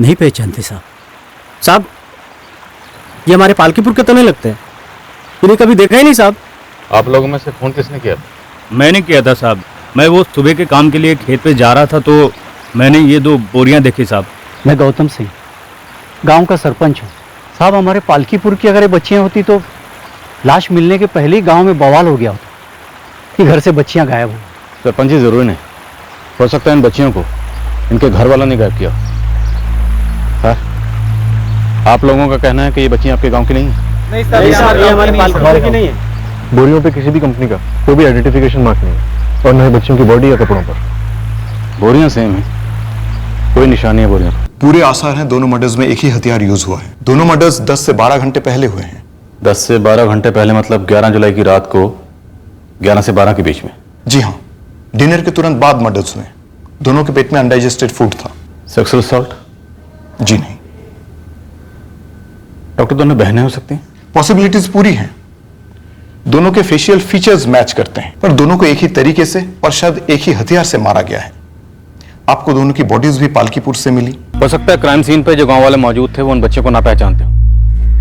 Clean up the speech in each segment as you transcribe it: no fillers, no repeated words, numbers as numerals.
नहीं पहचानते साहब। साहब ये हमारे पालकीपुर के तो नहीं लगते हैं, इन्हें कभी देखा ही नहीं साहब। आप लोगों में से फोन किसने किया? मैंने किया था साहब। मैं वो सुबह के काम के लिए खेत पे जा रहा था तो मैंने ये 2 बोरियां देखी साहब। मैं गौतम सिंह गांव का सरपंच हूँ साहब। हमारे पालकीपुर की अगर ये बच्चियाँ होती तो लाश मिलने के पहले ही गांव में बवाल हो गया होता कि घर से बच्चियाँ गायब हो। सरपंच जी जरूरी नहीं, हो सकता है इन बच्चियों को इनके घर वालों ने गायब किया। सर आप लोगों का कहना है कि ये बच्चियां आपके गांव की नहीं है? नहीं सर, ये हमारे पालकीपुर की नहीं है। बोरियों पे किसी भी कंपनी का कोई भी आइडेंटिफिकेशन मार्क नहीं है और न ही बच्चों की बॉडी या कपड़ों पर। बोरियां सेम है, कोई निशानी है बोरियों? पूरे आसार हैं दोनों मर्डर्स में एक ही हथियार यूज हुआ है। दोनों मर्डर्स 10 से 12 घंटे पहले हुए हैं। 10 से 12 घंटे पहले मतलब 11 जुलाई की रात को 11 से 12 के बीच में? जी हाँ, डिनर के तुरंत बाद मर्डर्स हुए। दोनों के पेट में अनडाइजेस्टेड फूड था। Sexual assault? जी नहीं। डॉक्टर दोनों बहनें हो सकती हैं? पॉसिबिलिटीज पूरी हैं। दोनों के फेशियल फीचर्स मैच करते हैं, पर दोनों को एक ही तरीके से और शायद एक ही हथियार से मारा गया है। आपको दोनों की बॉडीज भी पालकीपुर से मिली। हो सकता है क्राइम सीन पे जो गांव वाले मौजूद थे वो उन बच्चों को ना पहचानते हो,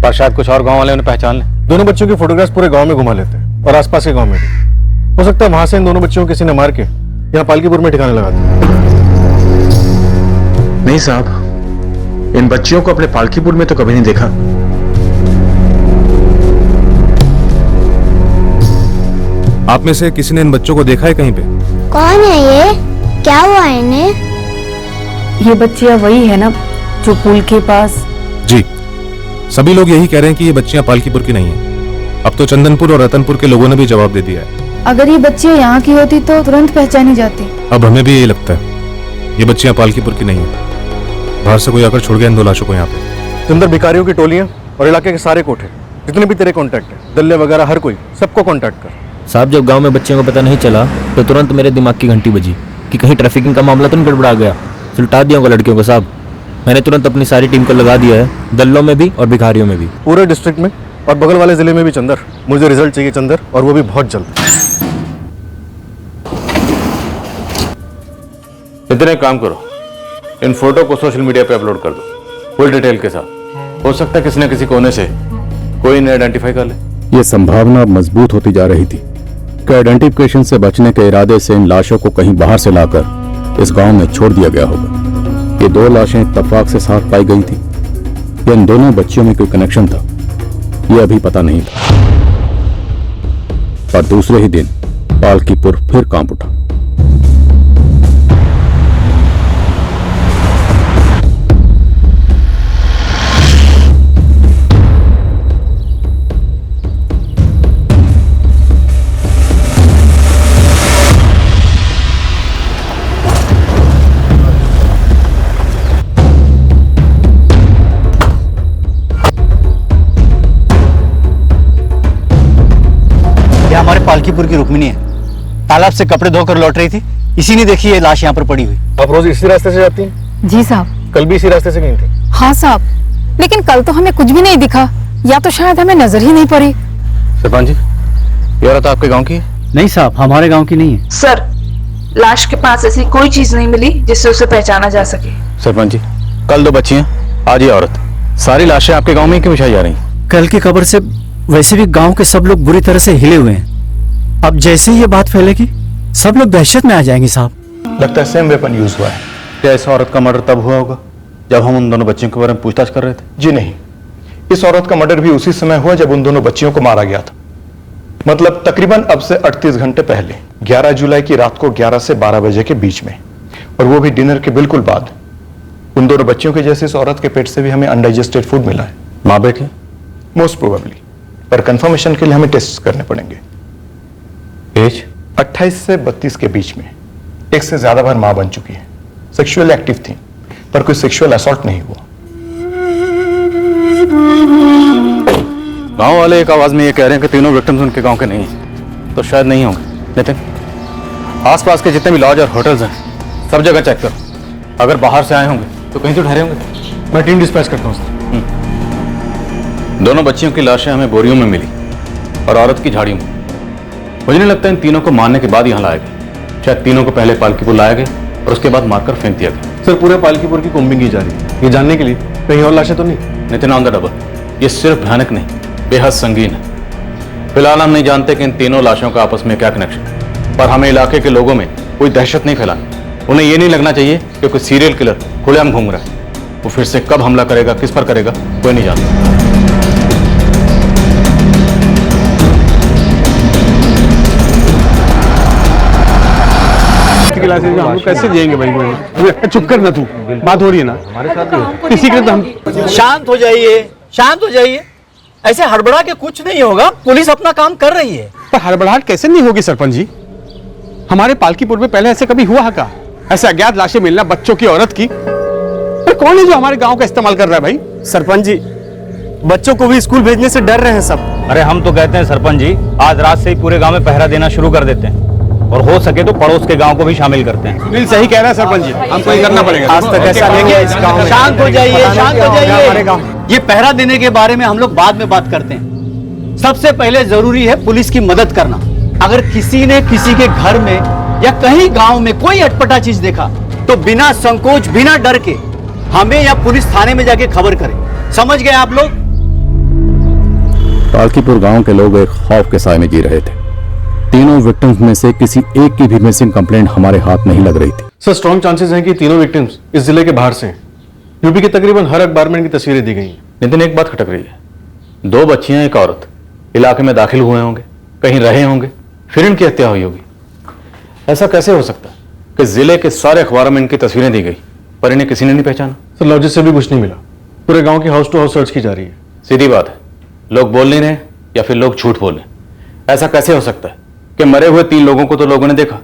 पर शायद कुछ और गांव वाले उन्हें पहचान लें। दोनों बच्चों की फोटोग्राफ्स पूरे गांव में घुमा लेते हैं और आसपास के गांव में भी। हो सकता है वहां से इन दोनों बच्चों को किसी ने मार के यहाँ पालकीपुर में ठिकाने लगा दिया। नहीं साहब, इन बच्चियों को अपने पालकीपुर में तो कभी नहीं देखा। आप में से किसी ने इन बच्चों को देखा है कहीं पे? कौन है ये? क्या हुआ इन्हें? ये बच्चियां वही है ना जो पुल के पास? जी, सभी लोग यही कह रहे हैं कि ये बच्चियां पालकीपुर की नहीं हैं। अब तो चंदनपुर और रतनपुर के लोगों ने भी जवाब दे दिया है। अगर ये बच्चियां यहाँ की होती तो तुरंत पहचानी जाती। अब हमें भी यही लगता है, ये बच्चियां पालकीपुर की नहीं है। बाहर से कोई आकर छोड़ गया इन 2 लाशों को यहाँ पे। अंदर भिखारियों की टोलियां और इलाके के सारे कोठे, जितने भी तेरे कॉन्टैक्ट है, दल्ले वगैरह, हर कोई, सबको कॉन्टैक्ट कर। साहब जब गांव में बच्चियों को पता नहीं चला तो तुरंत मेरे दिमाग की घंटी बजी कि कहीं ट्रैफिकिंग का मामला तो नहीं गड़बड़ा गया। सुलटा दिया होगा लड़कियों को साहब। मैंने तुरंत अपनी सारी टीम को लगा दिया है, दल्लों में भी और भिखारियों में भी। पूरे डिस्ट्रिक्ट में और बगल वाले जिले में भी चंदर। मुझे रिजल्ट चाहिए चंदर, और वो भी बहुत जल्द। इतने एक काम करो, इन फोटो को सोशल मीडिया पे अपलोड कर दो फुल डिटेल के साथ। हो सकता है किसी न किसी कोने से कोई इन्हें आइडेंटिफाई कर ले। ये संभावना अब मजबूत होती जा रही थी कि आइडेंटिफिकेशन से बचने के इरादे से इन लाशों को कहीं बाहर से लाकर इस गांव में छोड़ दिया गया होगा। ये 2 लाशें इत्तेफाक से साथ पाई गई थी या इन दोनों बच्चियों में कोई कनेक्शन था, ये अभी पता नहीं था। पर दूसरे ही दिन पालकीपुर फिर कांप उठा। हमारे पालकीपुर की रुक्मिनी है, तालाब से कपड़े धोकर लौट रही थी, इसी ने देखी ये लाश यहाँ पर पड़ी हुई। आप रोज इसी रास्ते से जाती हैं? जी साहब। कल भी इसी रास्ते से गई थी? हाँ साहब, लेकिन कल तो हमें कुछ भी नहीं दिखा, या तो शायद हमें नजर ही नहीं पड़ी। सरपंच जी, ये औरत आपके गांव की है? नहीं साहब, हमारे गांव की नहीं है। सर, लाश के पास ऐसी कोई चीज नहीं मिली जिससे उसे पहचाना जा सके। सरपंच जी, कल 2 बच्चियां, आज ये औरत, सारी लाशें आपके गांव में क्यों बिछाई जा रही हैं? कल की खबर से वैसे भी गांव के सब लोग बुरी तरह से हिले हुए हैं। अब जैसे ही ये बात फैलेगी सब लोग दहशत में आ जाएंगे साहब। लगता है सेम वेपन यूज हुआ है। क्या इस औरत का मर्डर तब हुआ होगा जब हम उन दोनों बच्चियों के बारे में पूछताछ कर रहे थे? जी नहीं, इस औरत का मर्डर भी उसी समय हुआ जब उन दोनों बच्चियों को मारा गया था। मतलब तकरीबन अब से 38 घंटे पहले, 11 जुलाई की रात को 11 से 12 बजे के बीच में, और वो भी डिनर के बिल्कुल बाद। उन दोनों बच्चियों के जैसे इस औरत के पेट से भी हमें अनडाइजेस्टेड फूड मिला है। माँ बेटी? मोस्ट प्रोबेबली, पर कंफर्मेशन के लिए हमें टेस्ट करने पड़ेंगे। एज? 28 से 32 के बीच में। एक से ज्यादा बार मां बन चुकी है। सेक्सुअल एक्टिव थी, पर कोई सेक्सुअल असॉल्ट नहीं हुआ। गांव वाले एक आवाज में ये कह रहे हैं कि तीनों विक्टिम्स उनके गांव के नहीं हैं, तो शायद नहीं होंगे। नितिन, आसपास के जितने भी लॉज और होटल्स हैं सब जगह चेक करो। अगर बाहर से आए होंगे तो कहीं तो ठहरे होंगे। मैं टीम डिस्पैच करता हूँ सर। दोनों बच्चियों की लाशें हमें बोरियों में मिली और औरत की झाड़ियों में। मुझे नहीं लगता इन तीनों को मारने के बाद यहाँ लाया गया। शायद तीनों को पहले पालकीपुर लाया गया और उसके बाद मारकर फेंक दिया गया। सर पूरे पालकीपुर की कोम्बिंग की जा रही है, ये जानने के लिए कहीं और लाशें तो नहीं। नितिन ऑन द डबल, ये सिर्फ भयानक नहीं बेहद संगीन है। फिलहाल हम नहीं जानते कि इन तीनों लाशों का आपस में क्या कनेक्शन है, पर हमें इलाके के लोगों में कोई दहशत नहीं फैलानी। उन्हें ये नहीं लगना चाहिए कि कोई सीरियल किलर खुलेआम घूम रहा है। वो फिर से कब हमला करेगा, किस पर करेगा, कोई नहीं जानता। क्लासेस में हम लोग कैसे जाएंगे भाई? चुप कर ना तू, बात हो रही है ना किसी के। तो हम शांत हो जाइए, शांत हो जाइए। ऐसे हड़बड़ा के कुछ नहीं होगा, पुलिस अपना काम कर रही है। पर हड़बड़ाहट कैसे नहीं होगी सरपंच जी? हमारे पालकीपुर में पहले ऐसे कभी हुआ का? ऐसे अज्ञात लाशें मिलना, बच्चों की, औरत की। पर कौन है जो हमारे गांव का इस्तेमाल कर रहा है भाई? सरपंच जी, बच्चों को भी स्कूल भेजने से डर रहे हैं सब। अरे हम तो कहते हैं सरपंच जी, आज रात से ही पूरे गांव में पहरा देना शुरू कर देते हैं, और हो सके तो पड़ोस के गांव को भी शामिल करते हैं। सुनील सही कह रहा है सरपंच जी, हमको ये करना पड़ेगा। आज तक ऐसा नहीं है इस गांव में। शांत हो जाइए, शांत हो जाइए। ये पहरा देने के बारे में हम लोग बाद में बात करते हैं। सबसे पहले जरूरी है पुलिस की मदद करना। अगर किसी ने किसी के घर में या कहीं गांव में कोई अटपटा चीज देखा तो बिना संकोच, बिना डर के हमें या पुलिस थाने में जाके खबर करें। समझ गए आप लोग? पालकीपुर गांव के लोग एक खौफ के साए में जी रहे थे। तीनों विक्टिम्स में से किसी एक की भी मिसिंग कंप्लेंट हमारे हाथ नहीं लग रही थी। सर स्ट्रॉन्ग चांसेस हैं कि तीनों विक्टिम्स इस जिले के बाहर से हैं। यूपी के तकरीबन हर अखबार में इनकी तस्वीरें दी गई हैं। नितिन एक बात खटक रही है, 2 बच्चियां, एक औरत इलाके में दाखिल हुए होंगे, कहीं रहे होंगे, फिर इनकी हत्या हुई होगी। ऐसा कैसे हो सकता है कि जिले के सारे अखबारों में इनकी तस्वीरें दी गई पर इन्हें किसी ने नहीं पहचाना? सर लॉजिक से भी कुछ नहीं मिला। पूरे गांव की हाउस टू हाउस सर्च की जा रही है। सीधी बात है, लोग बोल नहीं रहे या फिर लोग झूठ बोल रहे। ऐसा कैसे हो सकता है कि मरे हुए 3 लोगों को तो लोगों ने देखा,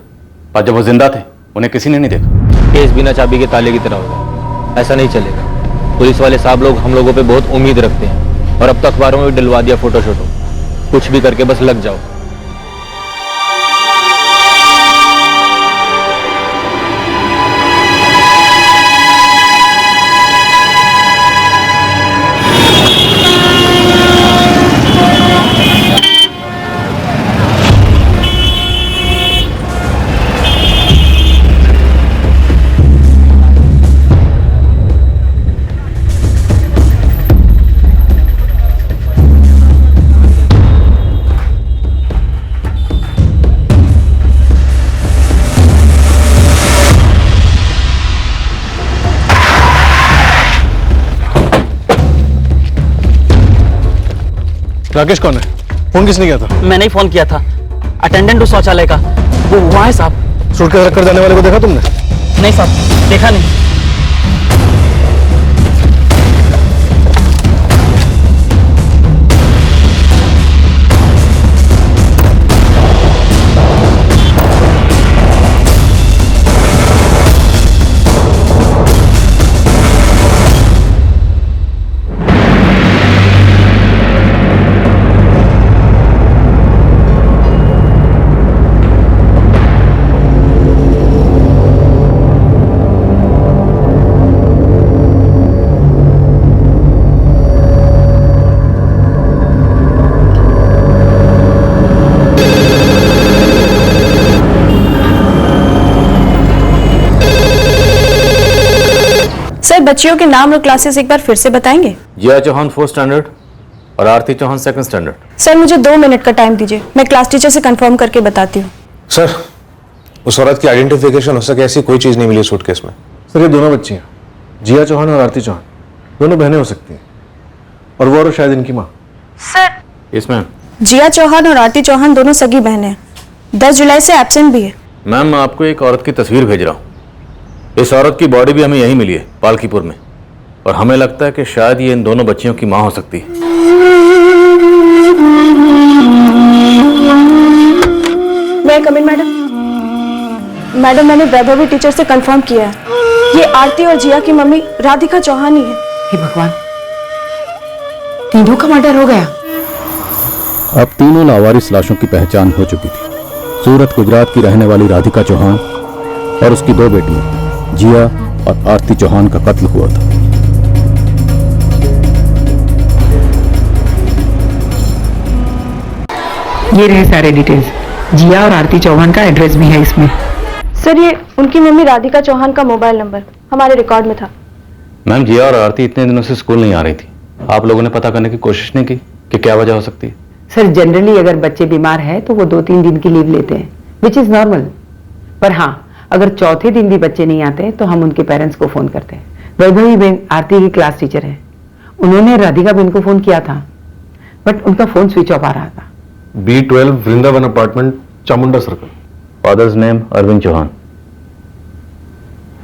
और जब वो जिंदा थे उन्हें किसी ने नहीं देखा? केस बिना चाबी के ताले की तरह होगा, ऐसा नहीं चलेगा। पुलिस वाले साहब लोग हम लोगों पे बहुत उम्मीद रखते हैं, और अब तो अखबारों में भी डलवा दिया फोटो शोटो। कुछ भी करके बस लग जाओ। राकेश कौन है? फोन किसने किया था? मैंने ही फोन किया था, अटेंडेंट उस शौचालय का। वो वहाँ है साहब। सूट के रखकर जाने वाले को देखा तुमने? नहीं साहब, देखा नहीं। बच्चियों के नाम और क्लासेस एक बार फिर से बताएंगे? जिया चौहान 4th स्टैंडर्ड और आरती चौहान 2nd स्टैंडर्ड। सर मुझे 2 मिनट का टाइम दीजिए, मैं क्लास टीचर से कंफर्म करके बताती हूँ। सर उस औरत की आइडेंटिफिकेशन हो सके ऐसी कोई चीज नहीं मिली सूटकेस में। सर ये दोनों बच्चियां, जिया चौहान और आरती चौहान, दोनों बहनें हो सकती हैं, और वो और शायद इनकी माँ। सर इसमें जिया चौहान और आरती चौहान दोनों सगी बहनें हैं, 10 जुलाई से एब्सेंट भी है। मैम मैं आपको एक औरत की तस्वीर भेज रहा हूँ। इस औरत की बॉडी भी हमें यहीं मिली है, पालकीपुर में, और हमें लगता है कि शायद ये इन दोनों बच्चियों की माँ हो सकती है। मैं कम इन मैडम? मैडम मैंने वैभवी टीचर से कंफर्म किया है, ये आरती और जिया की मम्मी राधिका चौहान ही है। हे भगवान, तीनों का मर्डर हो गया। अब तीनों लावारिस लाशों की पहचान हो चुकी थी। सूरत गुजरात की रहने वाली राधिका चौहान और उसकी 2 बेटियां जिया और आरती चौहान का कत्ल हुआ था। ये रहे सारे डिटेल्स। जिया और आरती चौहान का एड्रेस भी है इसमें। सर ये उनकी मम्मी राधिका चौहान का मोबाइल नंबर, हमारे रिकॉर्ड में था। मैम, जिया और आरती इतने दिनों से स्कूल नहीं आ रही थी। आप लोगों ने पता करने की कोशिश नहीं की कि क्या वजह हो सकती है? सर, जनरली अगर बच्चे बीमार है तो वो 2-3 दिन की लीव लेते हैं, विच इज नॉर्मल। पर हाँ, अगर चौथे दिन भी बच्चे नहीं आते तो हम उनके पेरेंट्स को फोन करते हैं। वैभवी बेन आरती की क्लास टीचर है, उन्होंने राधिका बेन को फोन किया था, बट उनका फोन स्विच ऑफ आ रहा था। B12 Vrindavan apartment, Chamunda circle. Father's name Arvind Chauhan.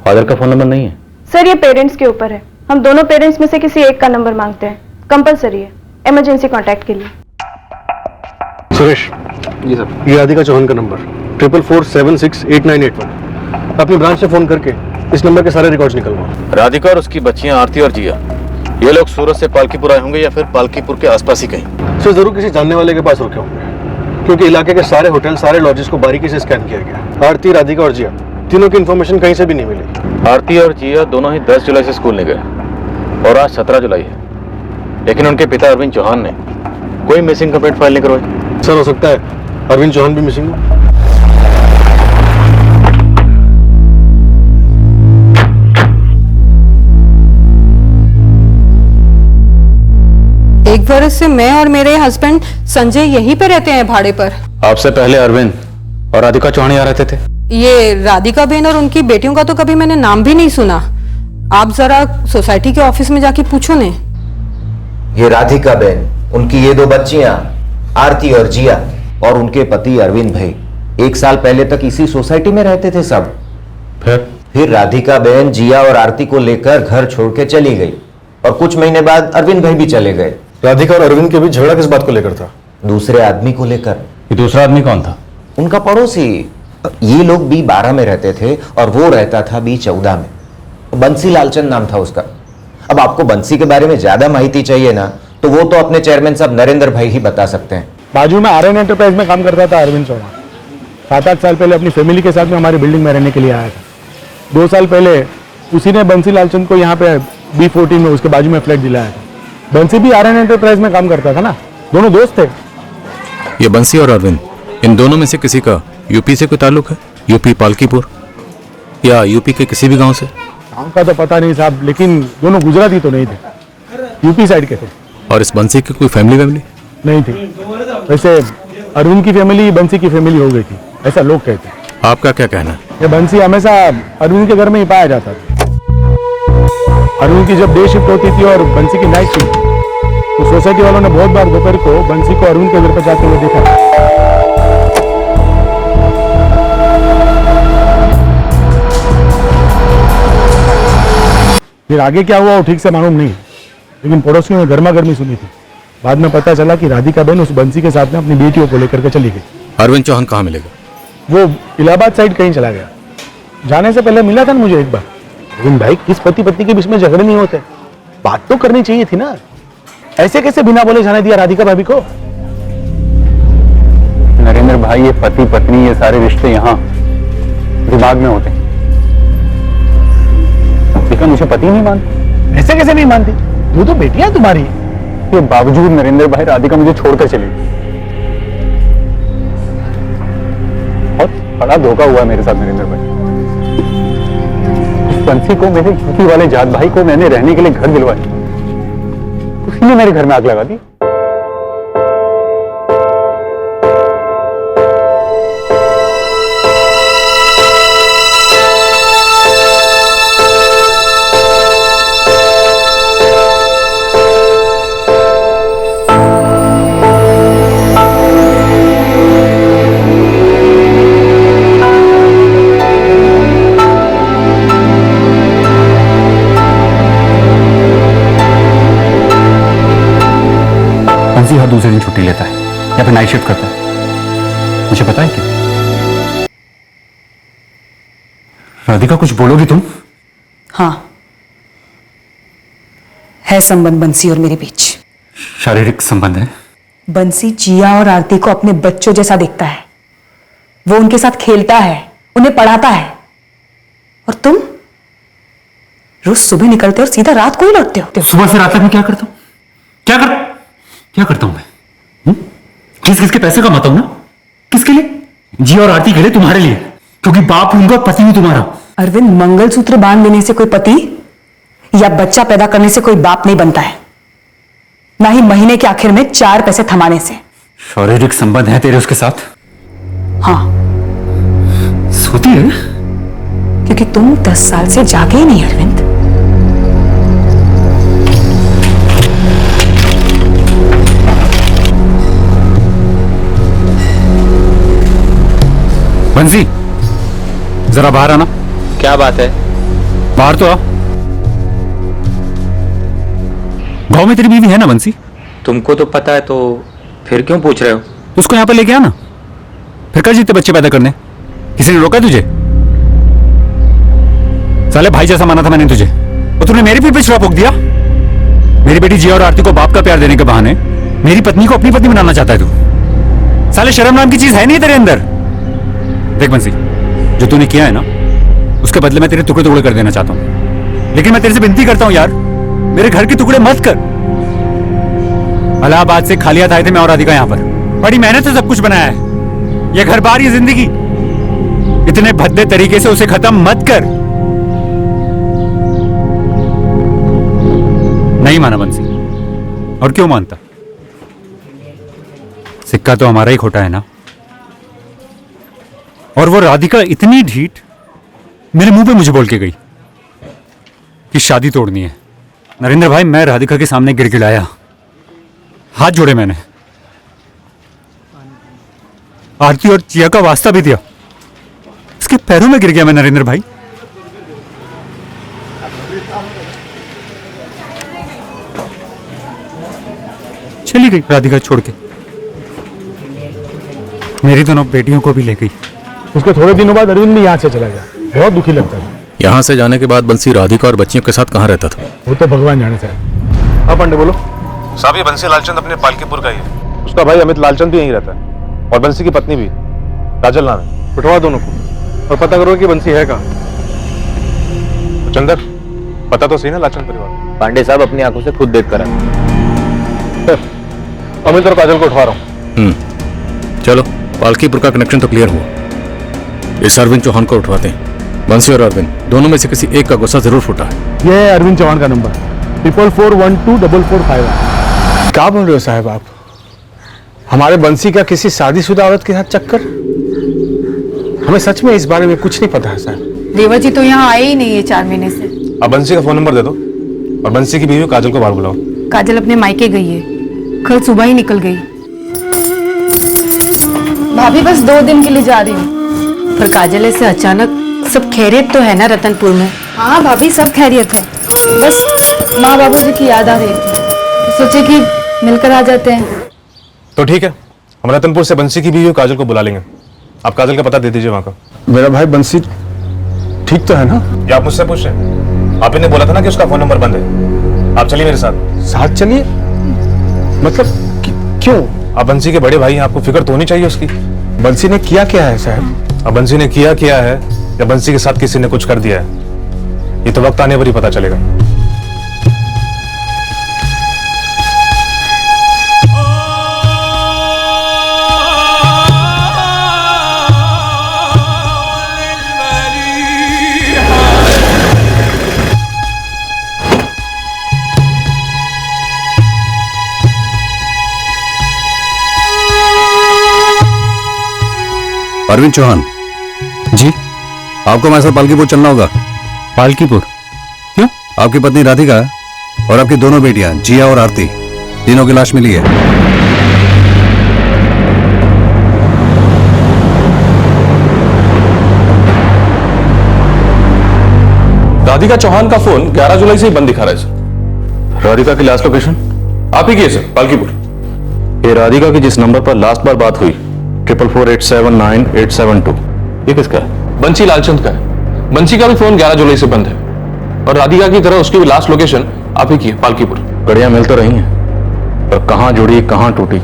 Father का फोन नंबर नहीं है? सर, ये पेरेंट्स के ऊपर है। हम दोनों पेरेंट्स में से किसी एक का नंबर मांगते हैं, कंपलसरी है इमरजेंसी कांटेक्ट के लिए। सुरेश जी सर, ये राधिका चौहान का नंबर 4447689881। अपनी ब्रांच से फोन करके इस नंबर के सारे रिकॉर्ड्स निकलवाओ। राधिका और उसकी बच्चियां आरती और जिया, ये लोग सूरत से पालकीपुर आए होंगे या फिर पालकीपुर के आसपास ही कहीं? सर, जरूर किसी जानने वाले के पास रुके होंगे, क्योंकि इलाके के सारे होटल, सारे लॉजेस को बारीकी से स्कैन किया गया। आरती, राधिका और जिया तीनों की इंफॉर्मेशन कहीं से भी नहीं मिली। आरती और जिया दोनों ही 10 जुलाई से स्कूल नहीं गए और आज 17 जुलाई है, लेकिन उनके पिता अरविंद चौहान ने कोई मिसिंग कंप्लेंट फाइल नहीं करवाई। सर, हो सकता है अरविंद चौहान भी मिसिंग हो। एक बरस से मैं और मेरे हस्बैंड संजय यहीं पे रहते हैं भाड़े पर। आपसे पहले अरविंद और राधिका चौहान यहाँ रहते थे? ये राधिका बेन और उनकी बेटियों का तो कभी मैंने नाम भी नहीं सुना। आप जरा सोसाइटी के ऑफिस में जाके पूछो ने। ये राधिका बेन, उनकी ये 2 बच्चियां आरती और जिया और उनके पति अरविंद भाई 1 साल पहले तक इसी सोसाइटी में रहते थे सब। फिर राधिका बेन जिया और आरती को लेकर घर छोड़ के चली गई और कुछ महीने बाद अरविंद भाई भी चले गए। राधिका और अरविंद के बीच झगड़ा किस बात को लेकर था? दूसरे आदमी को लेकर। ये दूसरा आदमी कौन था? उनका पड़ोसी। ये लोग B12 में रहते थे और वो रहता था B14 में। बंसी लालचंद नाम था उसका। अब आपको बंसी के बारे में ज्यादा माहिती चाहिए ना, तो वो तो अपने चेयरमैन साहब नरेंद्र भाई ही बता सकते हैं। बाजू में RN एंटरप्राइज में काम करता था अरविंद चौहान। 7-8 साल पहले अपनी फैमिली के साथ में हमारी बिल्डिंग में रहने के लिए आया था। 2 साल पहले उसी ने बंसी लालचंद को यहाँ पे B14 में उसके बाजू में फ्लैट दिलाया था। बंसी भी RN एंटरप्राइज में काम करता था ना, दोनों दोस्त थे। ये बंसी और अरविंद, इन दोनों में से किसी का यूपी से कोई ताल्लुक है? यूपी पालकीपुर या यूपी के किसी भी गांव से? गाँव का तो पता नहीं साहब, लेकिन दोनों गुजराती तो नहीं थे, यूपी साइड के थे। और इस बंसी की कोई फैमिली नहीं थी। वैसे अरविंद की फैमिली बंसी की फैमिली हो गई थी, ऐसा लोग कहते हैं। आपका क्या कहना है? ये बंसी हमेशा अरविंद के घर में ही पाया जाता था। अरविंद की जब डे शिफ्ट होती थी और बंसी की नाइट शिफ्ट, तो सोसाइटी वालों ने बहुत बार दोपहर को बंसी को अरविंद के घर पर जाते हुए देखा। फिर आगे क्या हुआ वो ठीक से मालूम नहीं, लेकिन पड़ोसियों ने गर्मा गर्मी सुनी थी। बाद में पता चला कि राधिका बेन उस बंसी के साथ में अपनी बेटियों को लेकर के चली गई। अरविंद चौहान कहाँ मिलेगा? वो इलाहाबाद साइड कहीं चला गया। जाने से पहले मिला था ना मुझे एक बार। अरविंद भाई, किस पति पत्नी के बीच में झगड़े नहीं होते, बात तो करनी चाहिए थी ना। ऐसे कैसे बिना बोले जाने दिया राधिका भाभी को? नरेंद्र भाई, ये पति पत्नी ये सारे रिश्ते यहाँ दिमाग में होते हैं, लेकिन मुझे पति नहीं मानती। ऐसे कैसे नहीं मानती? वो तो बेटियां तुम्हारी। के बावजूद नरेंद्र भाई राधिका मुझे छोड़कर चली। बहुत बड़ा धोखा हुआ मेरे साथ नरेंद्र भाई। इस बंसी को, मेरे यूपी वाले जाट भाई को मैंने रहने के लिए घर दिलवाया, उसी ने मेरे घर में आग लगा दी। हर दूसरे दिन छुट्टी लेता है या फिर नाइट शिफ्ट करता है, मुझे पता है क्या? राधिका, कुछ बोलोगी तुम? हाँ, है संबंध बंसी और मेरे बीच। शारीरिक संबंध है? बंसी जिया और आरती को अपने बच्चों जैसा देखता है। वो उनके साथ खेलता है, उन्हें पढ़ाता है। और तुम रोज सुबह निकलते हो और सीधा रात को ही लौटते हो। सुबह से रात तक मैं क्या करता हूं? क्या करता हूं मैं? किस किसके पैसे कमाता हूं ना? किसके लिए? जी और आरती के लिए, तुम्हारे लिए, क्योंकि बाप हूं उनका, पति हूं तुम्हारा। अरविंद, मंगलसूत्र बांध देने से कोई पति या बच्चा पैदा करने से कोई बाप नहीं बनता है, ना ही महीने के आखिर में 4 पैसे थमाने से। शारीरिक संबंध है तेरे उसके साथ? हाँ, सोती है क्योंकि तुम 10 साल से जागे ही नहीं अरविंद। बंसी, जरा बाहर आना। क्या बात है? बाहर तो आ। गांव में तेरी बीवी है ना बंसी? तुमको तो पता है, तो फिर क्यों पूछ रहे हो? उसको यहाँ पर लेके आना, फिर कर जीते बच्चे पैदा करने। किसी ने रोका तुझे? साले भाई जैसा माना था मैंने तुझे, और तूने मेरी भी पिछड़ा पोक दिया। मेरी बेटी जिया और आरती को बाप का प्यार देने के बहाने मेरी पत्नी को अपनी पत्नी बनाना चाहता है तू। साले शर्म नाम की चीज है नहीं तेरे अंदर। देख बंसी, जो तूने किया है ना, उसके बदले मैं तेरे टुकड़े टुकड़े कर देना चाहता हूं, लेकिन मैं तेरे से विनती करता हूं यार, मेरे घर के टुकड़े मत कर। इलाहाबाद से खाली हाथ आए थे मैं और राधिका यहां पर, बड़ी मेहनत से सब कुछ बनाया है। ये घर बार, ये जिंदगी, इतने भद्दे तरीके से उसे खत्म मत कर। नहीं माना बंसी, और क्यों मानता? सिक्का तो हमारा ही खोटा है ना। और वो राधिका इतनी ढीठ मेरे मुंह पे मुझे बोल के गई कि शादी तोड़नी है। नरेंद्र भाई, मैं राधिका के सामने गिड़गिड़ाया, हाथ जोड़े मैंने, आरती और जिया का वास्ता भी दिया, इसके पैरों में गिर गया मैं नरेंद्र भाई। चली गई राधिका छोड़ के, मेरी दोनों बेटियों को भी ले गई। उसके थोड़े दिनों बाद अरविंद भी यहाँ से चला गया, बहुत दुखी लगता था। यहाँ से जाने के बाद बंसी राधिका और बच्चियों के साथ कहाँ रहता था? वो तो भगवान जाने से। हाँ पांडे बोलो। साहब, ये बंसी लालचंद अपने पालकीपुर का ही है। उसका भाई अमित लालचंद भी यहीं रहता है, और बंसी की पत्नी भी, काजल नाम है। उठवा दोनों को और पता करो कि बंसी है कहाँ। तो चंदर, पता तो सही ना लालचंद परिवार? पांडे साहब अपनी आंखों से खुद देख कर आए। अमित और काजल को उठवा रहा हूँ। चलो, पालकीपुर का कनेक्शन तो क्लियर हुआ। इस अरविंद चौहान को उठवाते हैं। बंसी और अरविंद दोनों में से किसी एक का गुस्सा जरूर फूटा है। ये है अरविंद चौहान का नंबर, 44124451। क्या बोल रहे हो साहब आप? हमारे बंसी का किसी शादीशुदा औरत के साथ चक्कर? हमें सच में इस बारे में कुछ नहीं पता है साहब। देवर जी तो यहाँ आए ही नहीं है 4 महीने से। अब बंसी का फोन नंबर दे दो, और बंसी की बीवी काजल को बाहर बुलाओ। काजल अपने मायके गई है, कल सुबह ही निकल गई। भाभी बस 2 दिन के लिए जा रही हूँ। पर काजल ऐसे अचानक। सब खैरियत तो है ना रतनपुर में? हाँ भाभी, सब खैरियत है, बस माँ बाबू जी की याद आ रही थी, सोचे कि मिलकर आ जाते हैं। तो ठीक है, हम रतनपुर से बंसी की बीवी काजल को बुला लेंगे। आप काजल का पता दे दीजिए वहां का। मेरा भाई बंसी ठीक तो है ना? ये आप मुझसे पूछ रहे हैं? आप ने बोला था ना कि उसका फोन नंबर बंद है। आप चलिए मेरे साथ। साथ चलिए? मतलब क्यों? आप बंसी के बड़े भाई हैं, आपको फिक्र तो होनी चाहिए उसकी। बंसी ने किया क्या है साहब? अब बंसी ने किया है या बंसी के साथ किसी ने कुछ कर दिया है, ये तो वक्त आने पर ही पता चलेगा। अरविंद चौहान जी, आपको हमारे साथ पालकीपुर चलना होगा। पालकीपुर क्यों? आपकी पत्नी राधिका और आपकी दोनों बेटियां जिया और आरती, तीनों की लाश मिली है। राधिका चौहान का फोन 11 जुलाई से ही बंद दिखा रहा है सर। राधिका की लास्ट लोकेशन आप ही की है सर, पालकीपुर। ये राधिका की जिस नंबर पर लास्ट बार बात हुई 444879 ये किसका है? बंसी लालचंद का है। बंसी का भी फोन 11 जुलाई से बंद है, और राधिका की तरह उसकी भी लास्ट लोकेशन आप ही की है, पालकीपुर। कड़ियां मिल तो रही हैं, पर कहां जुड़ी कहां टूटी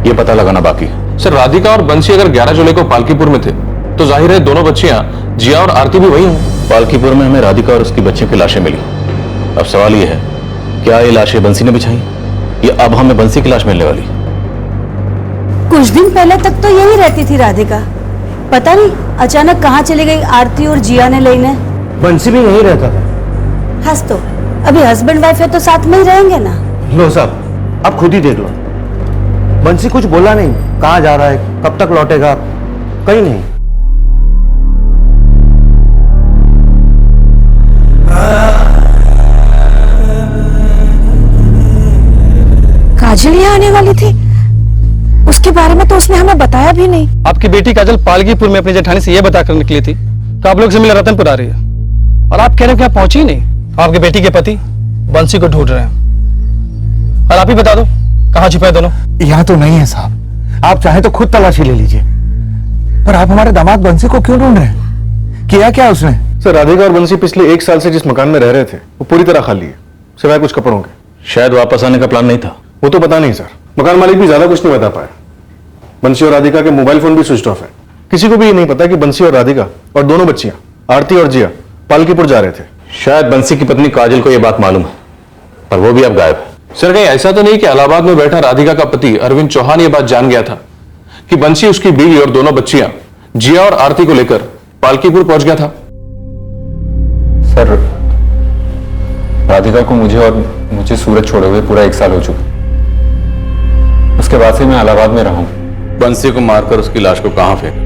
ये पता लगाना बाकी है। सर, राधिका और बंसी अगर 11 जुलाई को पालकीपुर में थे तो जाहिर है दोनों बच्चियां जिया और आरती भी वही हैं। पालकीपुर में हमें राधिका और उसकी बच्चियों की लाशें मिली। अब सवाल ये है, क्या ये लाशें बंसी ने बिछाई या अब हमें बंसी की लाश मिलने वाली? कुछ दिन पहले तक तो यही रहती थी राधिका, पता नहीं अचानक कहाँ चली गई आरती और जिया ने लेने। बंसी भी यहीं रहता था। हंस तो अभी हस्बैंड वाइफ है तो साथ में ही रहेंगे ना। लो साहब, आप खुद ही देख लो। बंसी कुछ बोला नहीं, कहाँ जा रहा है, कब तक लौटेगा, कहीं नहीं। काजल यहाँ आने वाली थी, उसके बारे में तो उसने हमें बताया भी नहीं। आपकी बेटी काजल पालकीपुर में अपनी जेठानी से यह बताकर निकली थी कि आप लोग से मिलने रतनपुर आ रही है, और आप कह रहे हो कि आप पहुंची ही नहीं। आपके बेटी के पति बंसी को ढूंढ रहे हैं, और आप ही बता दो कहाँ छुपे दोनों। यहाँ तो नहीं है साहब, आप चाहे तो खुद तलाशी ले लीजिए, पर आप हमारे दामाद बंसी को क्यों ढूंढ रहे हैं? किया क्या उसने? सर, राधिका और बंसी पिछले 1 साल से जिस मकान में रह रहे थे वो पूरी तरह खाली है, सिवाय कुछ कपड़ों के। शायद वापस आने का प्लान नहीं था। वो तो पता नहीं सर, मकान मालिक भी ज्यादा कुछ नहीं बता पाया। बंसी और राधिका के मोबाइल फोन भी स्विच ऑफ है। किसी को भी ये नहीं पता कि बंसी और राधिका और दोनों बच्चियां आरती और जिया पालकीपुर जा रहे थे। शायद बंसी की पत्नी काजल को यह बात मालूम है, पर वो भी अब गायब है। सर, कहीं ऐसा तो नहीं कि इलाहाबाद में बैठा राधिका का पति अरविंद चौहान ये बात जान गया था कि बंसी, उसकी बीवी और दोनों बच्चियां जिया और आरती को लेकर पालकीपुर पहुंच गया था? सर, राधिका को मुझे सूरत छोड़े हुए पूरा 1 साल हो चुका। उसके बाद से मैं इलाहाबाद में रहा हूं। बंसी को मारकर उसकी लाश को कहां फेंका?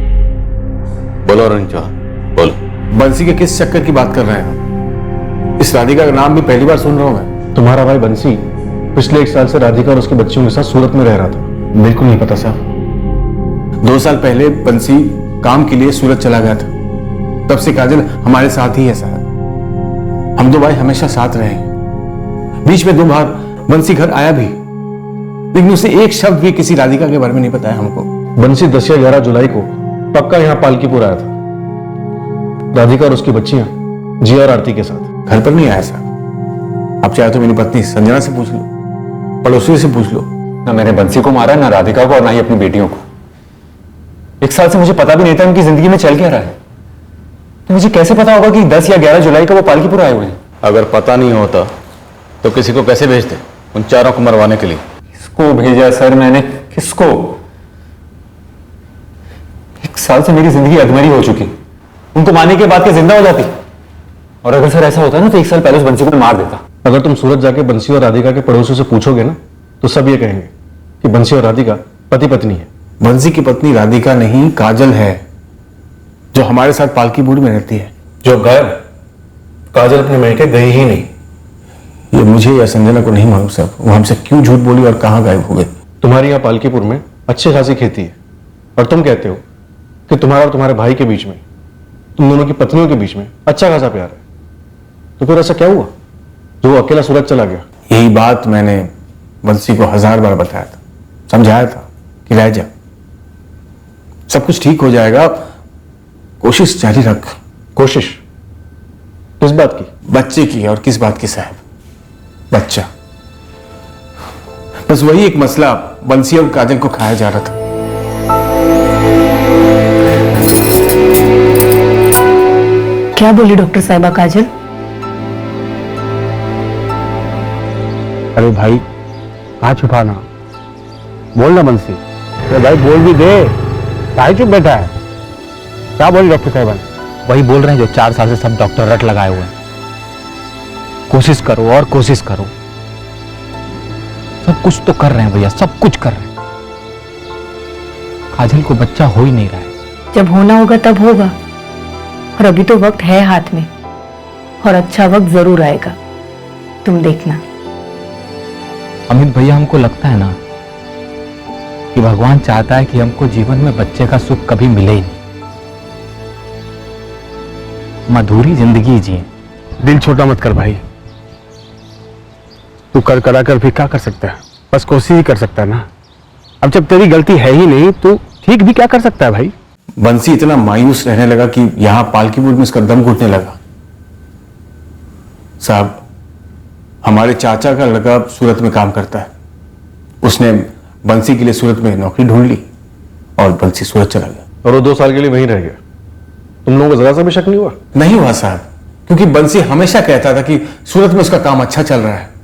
बोलो अरविंद चौहान, बोलो। बंसी के किस चक्कर की बात कर रहे हैं? इस राधिका का नाम भी पहली बार सुन रहा हूं मैं। तुम्हारा भाई बंसी पिछले 1 साल से राधिका और उसकी बच्चियों के साथ सूरत में रह रहा था। बिल्कुल नहीं पता साहब। 2 साल पहले बंसी काम के लिए सूरत चला गया था, तब से काजल हमारे साथ ही है साहब। हम 2 भाई हमेशा साथ रहे। बीच में 2 बार बंसी घर आया भी, लेकिन उसे एक शब्द भी किसी राधिका के बारे में नहीं बताया हमको। बंसी 10 या 11 जुलाई को पक्का यहाँ पालकीपुर आया था, राधिका और उसकी बच्चियां जिया और आरती के साथ। घर पर नहीं आया साहब। आप चाहे तो मेरी पत्नी संजना से पूछ लो, पड़ोसी से पूछ लो। ना मैंने बंसी को मारा, ना राधिका को, और ना ही अपनी बेटियों को। 1 साल से मुझे पता भी नहीं था उनकी जिंदगी में चल क्या रहा है। तो मुझे कैसे पता होगा कि 10 या 11 जुलाई को वो पालकीपुर आए हुए हैं? अगर पता नहीं होता तो किसी को कैसे भेजते उन चारों को मरवाने के लिए? किसको भेजा सर मैंने? किसको? 1 साल से मेरी जिंदगी अधमरी हो चुकी। उनको मारने के बाद क्या जिंदा हो जाती? और अगर सर ऐसा होता ना तो 1 साल पहले उस बंसी को मार देता। अगर तुम सूरत जाके बंसी और राधिका के पड़ोसियों से पूछोगे ना, तो सब ये कहेंगे कि बंसी और राधिका पति पत्नी है। बंसी की पत्नी राधिका नहीं, काजल है, जो हमारे साथ पालकीपुर में रहती है। जो गायब? काजल अपने मैके गई ही नहीं। ये मुझे या संजना को नहीं मालूम साहब, वो हमसे क्यों झूठ बोली और कहां गायब हो गए। तुम्हारी यहाँ पालकीपुर में अच्छी खासी खेती है, और तुम कहते हो कि तुम्हारा और तुम्हारे भाई के बीच में, तुम दोनों की पत्नियों के बीच में अच्छा खासा प्यार है। तो फिर ऐसा क्या हुआ जो वो अकेला सूरत चला गया? यही बात मैंने बंसी को 1000 बार बताया था, समझाया था कि रह जा, सब कुछ ठीक हो जाएगा, कोशिश जारी रख। कोशिश किस बात की? बच्चे की। और किस बात की साहब? बच्चा। बस वही एक मसला बंसी और काजल को खाया जा रहा था। क्या बोली डॉक्टर साहिबा काजल? अरे भाई, कहाँ छुपाना, बोलना बंसी। अरे भाई बोल भी दे, काहे चुप बैठा है? क्या बोली डॉक्टर साहिबा ने? वही बोल रहे हैं जो 4 साल से सब डॉक्टर रट लगाए हुए हैं। कोशिश करो और कोशिश करो, सब कुछ तो कर रहे हैं भैया, सब कुछ कर रहे हैं। काजल को बच्चा हो ही नहीं रहा है। जब होना होगा तब होगा, और अभी तो वक्त है हाथ में, और अच्छा वक्त जरूर आएगा, तुम देखना। अमित भैया, हमको लगता है ना कि भगवान चाहता है कि हमको जीवन में बच्चे का सुख कभी मिले ही नहीं, मधुरी जिंदगी जिए। दिल छोटा मत कर भाई, तू कर करा कर भी क्या कर सकता है? बस कोशिश ही कर सकता है ना। अब जब तेरी गलती है ही नहीं तो ठीक भी क्या कर सकता है भाई? बंसी इतना मायूस रहने लगा कि यहां पालकीपुर में उसका दम घुटने लगा। साहब, हमारे चाचा का लड़का सूरत में काम करता है, उसने बंसी के लिए सूरत में नौकरी ढूंढ ली और बंसी सूरत चला गया। और वो 2 साल के लिए वहीं रह गया। तुम लोगों को जरा सा भी शक नहीं हुआ? नहीं हुआ साहब, क्योंकि बंसी हमेशा कहता था कि सूरत में उसका काम अच्छा चल रहा है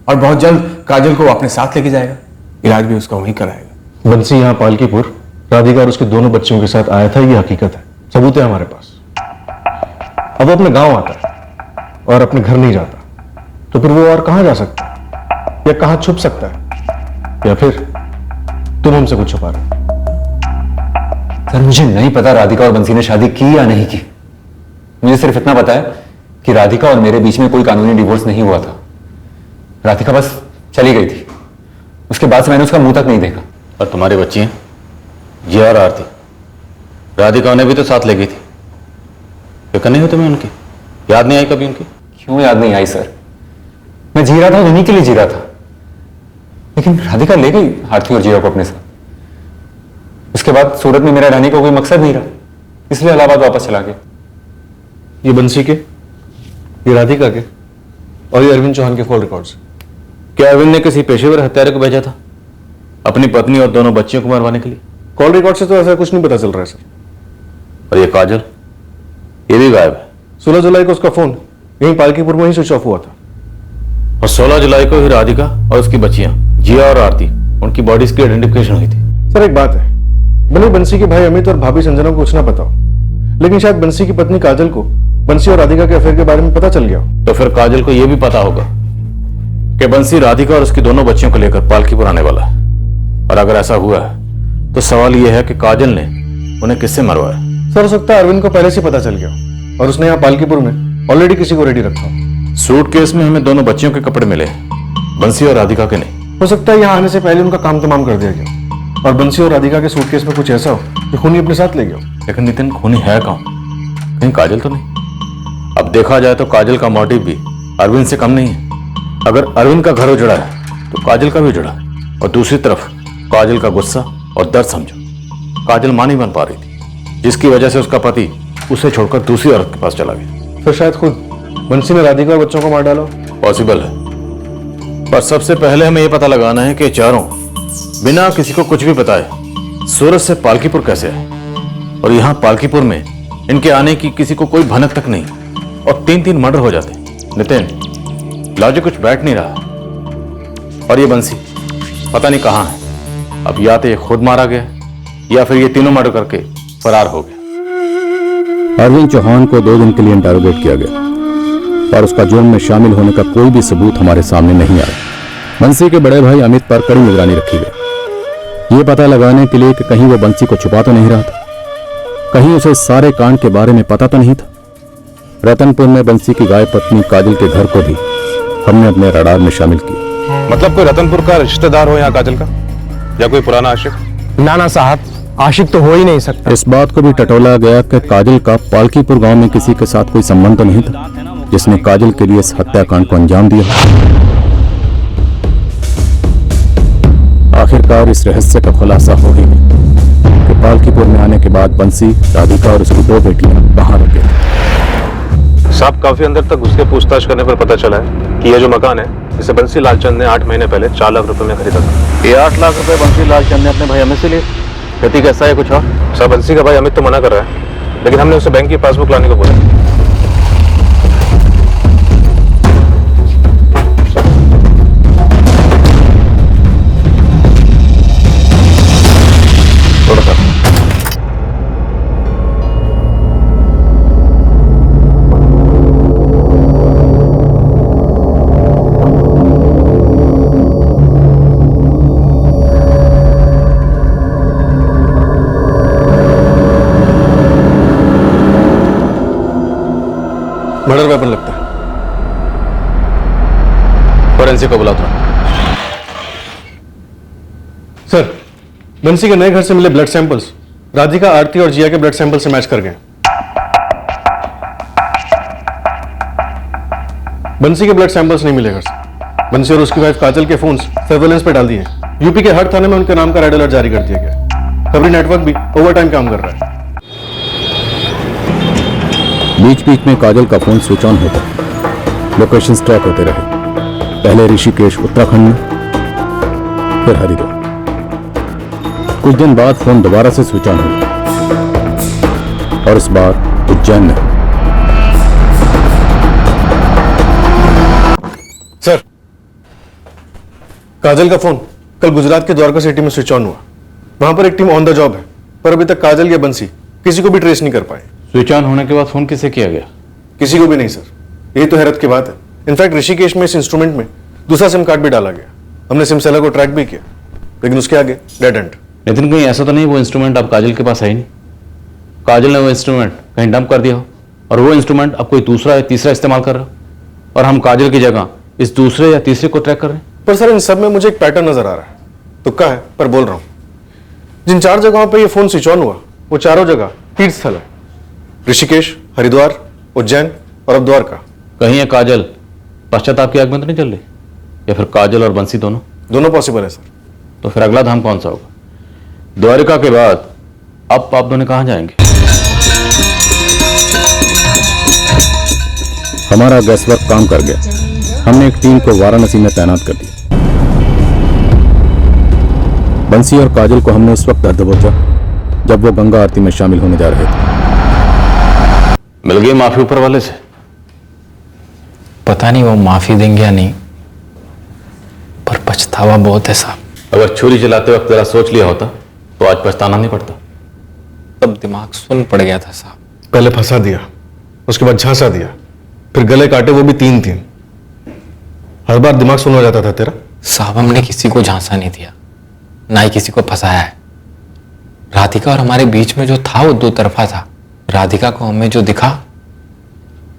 और बहुत जल्द काजल को अपने साथ लेके जाएगा, इलाज भी उसका वहीं कराएगा। बंसी यहाँ पालकीपुर राधिका और उसके दोनों बच्चियों के साथ आया था, ये हकीकत है, सबूत है हमारे पास। अब वो अपने गांव आता है और अपने घर नहीं जाता, तो फिर वो और कहां जा सकता है, या कहां छुप सकता है, या फिर तुम हमसे कुछ छुपा रहे हो? सर मुझे नहीं पता राधिका और बंसी ने शादी की या नहीं की। मुझे सिर्फ इतना पता है कि राधिका और मेरे बीच में कोई कानूनी डिवोर्स नहीं हुआ था। राधिका बस चली गई थी, उसके बाद से मैंने उसका मुंह तक नहीं देखा। और तुम्हारी बच्ची हैं जिया और आरती, राधिका उन्हें भी तो साथ ले गई थी। फिक्र नहीं हो तुम्हें उनकी? याद नहीं आई कभी उनकी? क्यों याद नहीं आई सर? मैं जी रहा था, उन्हीं के लिए जी रहा था, लेकिन राधिका ले गई आरती और जिया को अपने साथ। उसके बाद सूरत में मेरा रहने का कोई मकसद नहीं रहा, इसलिए इलाहाबाद वापस चला गया। ये बंसी के, ये राधिका के और ये अरविंद चौहान के कॉल रिकॉर्ड्स। क्या अरविंद ने किसी पेशेवर हत्यारे को भेजा था अपनी पत्नी और दोनों बच्चियों को मरवाने के लिए? कॉल रिकॉर्ड से तो ऐसा कुछ नहीं पता चल रहा है सर। और ये काजल, ये भी गायब है। 16 जुलाई को उसका फोन यहीं पालकीपुर में ही स्विच ऑफ हुआ था। और 16 जुलाई को ही राधिका और उसकी बच्चियां जिया और आरती, उनकी बॉडीज की आइडेंटिफिकेशन हुई थी। सर एक बात है, भले बंसी के भाई अमित और भाभी संजना को कुछ ना पता हो, लेकिन शायद बंसी की पत्नी काजल को बंसी और राधिका के अफेयर के बारे में पता चल गया हो। तो फिर काजल को यह भी पता होगा कि बंसी राधिका और उसकी दोनों बच्चियों को लेकर पालकीपुर आने वाला है। और अगर ऐसा हुआ है तो सवाल यह है कि काजल ने उन्हें किससे मरवाया? सर हो सकता है अरविंद को पहले से पता चल गया हो और उसने यहाँ पालकीपुर में ऑलरेडी किसी को रेडी रखा हो। सूटकेस में हमें दोनों बच्चियों के कपड़े मिले, बंसी और राधिका के नहीं। हो सकता है यहाँ आने से पहले उनका काम तमाम कर दिया गया और बंसी और राधिका के सूटकेस में कुछ ऐसा हो जो खूनी अपने साथ ले गया हो। लेकिन नितिन, खूनी है कौन? कहीं काजल तो नहीं? अब देखा जाए तो काजल का मोटिव भी अरविंद से कम नहीं है। अगर अरविंद का घर उजड़ा है तो काजल का भी उजड़ा है। और दूसरी तरफ काजल का गुस्सा और दर्द समझो। काजल मां नहीं बन पा रही थी, जिसकी वजह से उसका पति उसे छोड़कर दूसरी औरत के पास चला गया। तो शायद खुद बंसी ने राधिका और बच्चों को मार डाला। पॉसिबल है, पर सबसे पहले हमें यह पता लगाना है कि चारों बिना किसी को कुछ भी बताए सूरत से पालकीपुर कैसे आए। और यहां पालकीपुर में इनके आने की किसी को कोई भनक तक नहीं, और 3-3 मर्डर हो जाते। नितिन, लॉजिक कुछ बैठ नहीं रहा। और ये बंसी पता नहीं कहां है। अब या तो ये खुद मारा गया या फिर ये तीनों मर्डर करके फरार हो गया। अरविंद चौहान को 2 दिन के लिए इंटरोगेट किया गया, पर उसका जुर्म में शामिल होने का कोई भी सबूत हमारे सामने नहीं आया। बंसी के बड़े भाई अमित पर कड़ी निगरानी रखी गई, ये पता लगाने के लिए कि कहीं वो बंसी को छुपा तो नहीं रहा था, कहीं उसे सारे कांड के बारे में पता तो नहीं था। रतनपुर में बंसी की गाय पत्नी काजल के घर को भी हमने अपने रडार में शामिल किया। मतलब कोई रतनपुर का रिश्तेदार हो यहाँ काजल का, या कोई पुराना आशिक? ना साहब, आशिक तो हो ही नहीं सकता। इस बात को भी टटोला गया कि काजल का पालकीपुर गांव में किसी के साथ कोई संबंध तो नहीं था जिसने काजल के लिए इस हत्याकांड को अंजाम दिया। आखिरकार इस रहस्य का खुलासा हो ही गया कि पालकीपुर में आने के बाद बंसी, राधिका और उसकी 2 बेटियां बाहर हो गई। साहब, काफी अंदर तक उसके पूछताछ करने पर पता चला है कि यह जो मकान है इसे बंसी लालचंद ने 8 महीने पहले 4 लाख रुपए में खरीदा था। ये 8 लाख रुपए बंसी लालचंद ने अपने भाई अमित से लिए। प्रतीक ऐसा है कुछ और? सर, बंसी का भाई अमित तो मना कर रहा है, लेकिन हमने उसे बैंक की पासबुक लाने को बोला। थोड़ा सा मर्डर वेपन लगता है। फोरेंसिक को बुलाता हूं। सर, बंसी के नए घर से मिले ब्लड सैंपल्स राधिका, आरती और जिया के ब्लड सैंपल से मैच कर गए। बंसी के ब्लड सैंपल्स नहीं मिले घर से। बंसी और उसकी वाइफ काजल के फोन्स सर्वेलेंस पे डाल दिए। यूपी के हर थाने में उनके नाम का रेड अलर्ट जारी कर दिया गया। खबरी नेटवर्क भी ओवरटाइम काम कर रहा है। बीच बीच में काजल का फोन स्विच ऑन होता, लोकेशन ट्रैक होते रहे। पहले ऋषिकेश उत्तराखंड में, फिर हरिद्वार। कुछ दिन बाद फोन दोबारा से स्विच ऑन हुआ और इस बार उज्जैन में। सर, काजल का फोन कल गुजरात के द्वारका सिटी में स्विच ऑन हुआ। वहां पर एक टीम ऑन द जॉब है पर अभी तक काजल या बंसी किसी को भी ट्रेस नहीं कर पाए। स्विच ऑन होने के बाद फोन किसे किया गया? किसी को भी नहीं सर, यही तो हैरत की बात है। इनफैक्ट ऋषिकेश में इस इंस्ट्रूमेंट में दूसरा सिम कार्ड भी डाला गया। हमने सिम सेलर को ट्रैक भी किया, लेकिन उसके आगे डेड एंड। नितिन, कहीं ऐसा तो नहीं वो इंस्ट्रूमेंट अब काजल के पास है ही नहीं? काजल ने वो इंस्ट्रूमेंट कहीं डंप कर दिया हो और वो इंस्ट्रूमेंट अब कोई दूसरा या तीसरा इस्तेमाल कर रहा हो और हम काजल की जगह इस दूसरे या तीसरे को ट्रैक कर रहे हैं। पर सर इन सब में मुझे एक पैटर्न नजर आ रहा है। तुक्का है पर बोल रहा हूं, जिन 4 जगहों पे ये फोन स्विच ऑन हुआ वो चारों जगह तीर्थ स्थल है। ऋषिकेश, हरिद्वार, उज्जैन और अब द्वारका। कहीं ये काजल पश्चाताप की आग में तो नहीं चल रही? या फिर काजल और बंसी दोनों पॉसिबल है सर। तो फिर अगला धाम कौन सा होगा? द्वारिका के बाद अब आप दोनों कहां जाएंगे? हमारा गैसवर्क काम कर गया। हमने एक टीम को वाराणसी में तैनात कर दिया। बंसी और काजल को हमने उस वक्त दर्द दबोचा जब वो गंगा आरती में शामिल होने जा रहे थे। मिल गई माफी ऊपर वाले से? पता नहीं वो माफी देंगे या नहीं, पर पछतावा बहुत है साहब। अगर छुरी चलाते वक्त जरा सोच लिया होता तो आज पछताना नहीं पड़ता। तब दिमाग सुन पड़ गया था साहब। पहले फंसा दिया, उसके बाद झांसा दिया, फिर गले काटे, वो भी 3-3। हर बार दिमाग सुन हो जाता था तेरा। साहब हमने किसी को झांसा नहीं दिया, ना ही किसी को फंसाया है। राधिका और हमारे बीच में जो था वो 2 तरफा था। राधिका को हमें जो दिखा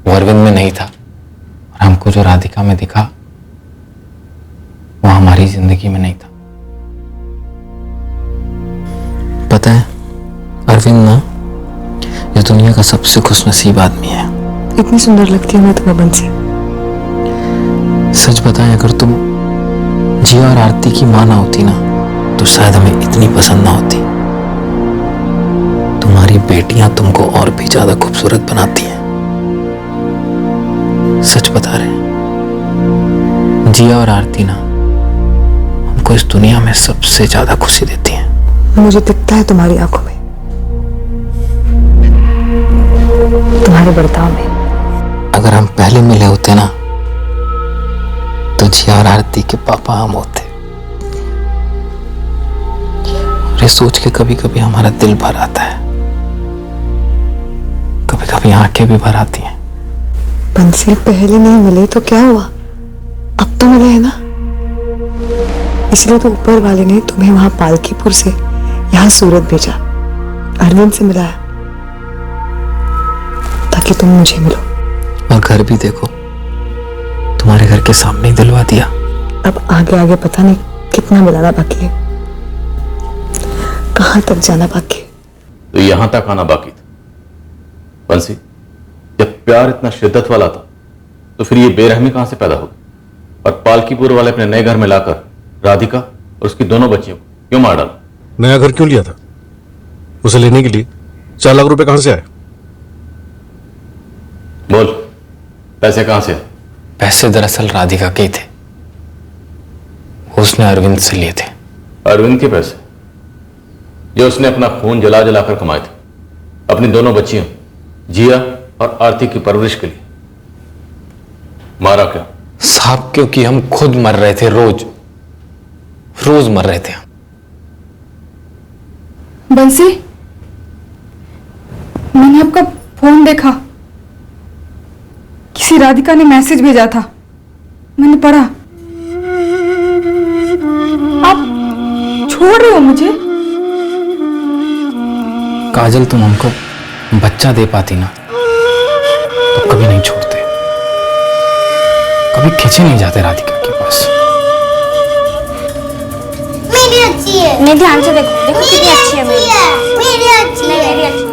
वो अरविंद में नहीं था, और हमको जो राधिका में दिखा वो हमारी जिंदगी में नहीं था। पता है अरविंद ना इस दुनिया का सबसे खुशनसीब आदमी है। इतनी सुंदर लगती है मैं तुम्हें बंसी। सच बताएं, अगर तुम जिया और आरती की मां ना होती ना तो शायद हमें इतनी पसंद ना होती। तुम्हारी बेटियां तुमको और भी ज्यादा खूबसूरत बनाती हैं। सच बता रहे हैं, जिया और आरती ना हमको इस दुनिया में सबसे ज्यादा खुशी देती हैं। मुझे दिखता है तुम्हारी आंखों में, तुम्हारे बर्ताव में। अगर हम पहले मिले होते ना तो जिया और आरती के पापा हम होते। और ये सोच के कभी कभी हमारा दिल भर आता है, कभी कभी आंखें भी भर आती हैं। बंसी पहले नहीं मिले तो क्या हुआ, अब तो मिले है ना। इसलिए तो ऊपर वाले ने तुम्हें वहां पालकीपुर से यहाँ सूरत भेजा, अरविंद से मिलाया ताकि तुम मुझे मिलो। और घर भी देखो, तुम्हारे घर के सामने ही दिलवा दिया। अब आगे आगे पता नहीं कितना मिलाना बाकी है, कहां तक जाना बाकी है। तो यहां तक आना बाकी था। बंसी, जब प्यार इतना शिद्दत वाला था तो फिर ये बेरहमी कहां से पैदा होगी? और पालकीपुर वाले अपने नए घर में लाकर राधिका और उसकी दोनों बच्चियों को क्यों मार डाला? नया घर क्यों लिया था? उसे लेने के लिए 4 लाख रुपए कहां से आए? बोल, पैसे कहां से? पैसे दरअसल राधिका के ही थे, उसने अरविंद से लिए थे। अरविंद के पैसे जो उसने अपना खून जला जलाकर कमाए थे अपनी दोनों बच्चियों जिया और आरती की परवरिश के लिए। मारा क्या? साहब क्योंकि हम खुद मर रहे थे, रोज रोज मर रहे थे। बंसी, मैंने आपका फोन देखा, किसी राधिका ने मैसेज भेजा था, मैंने पढ़ा। आप छोड़ रहे हो मुझे? काजल, तुम हमको बच्चा दे पाती ना तो कभी नहीं छोड़ते, कभी खींचे नहीं जाते राधिका के पास। मेरी अच्छी है। नहीं, ध्यान से देखो, देखो कितनी अच्छी है मेरी। मेरी अच्छी है। मेरी अच्छी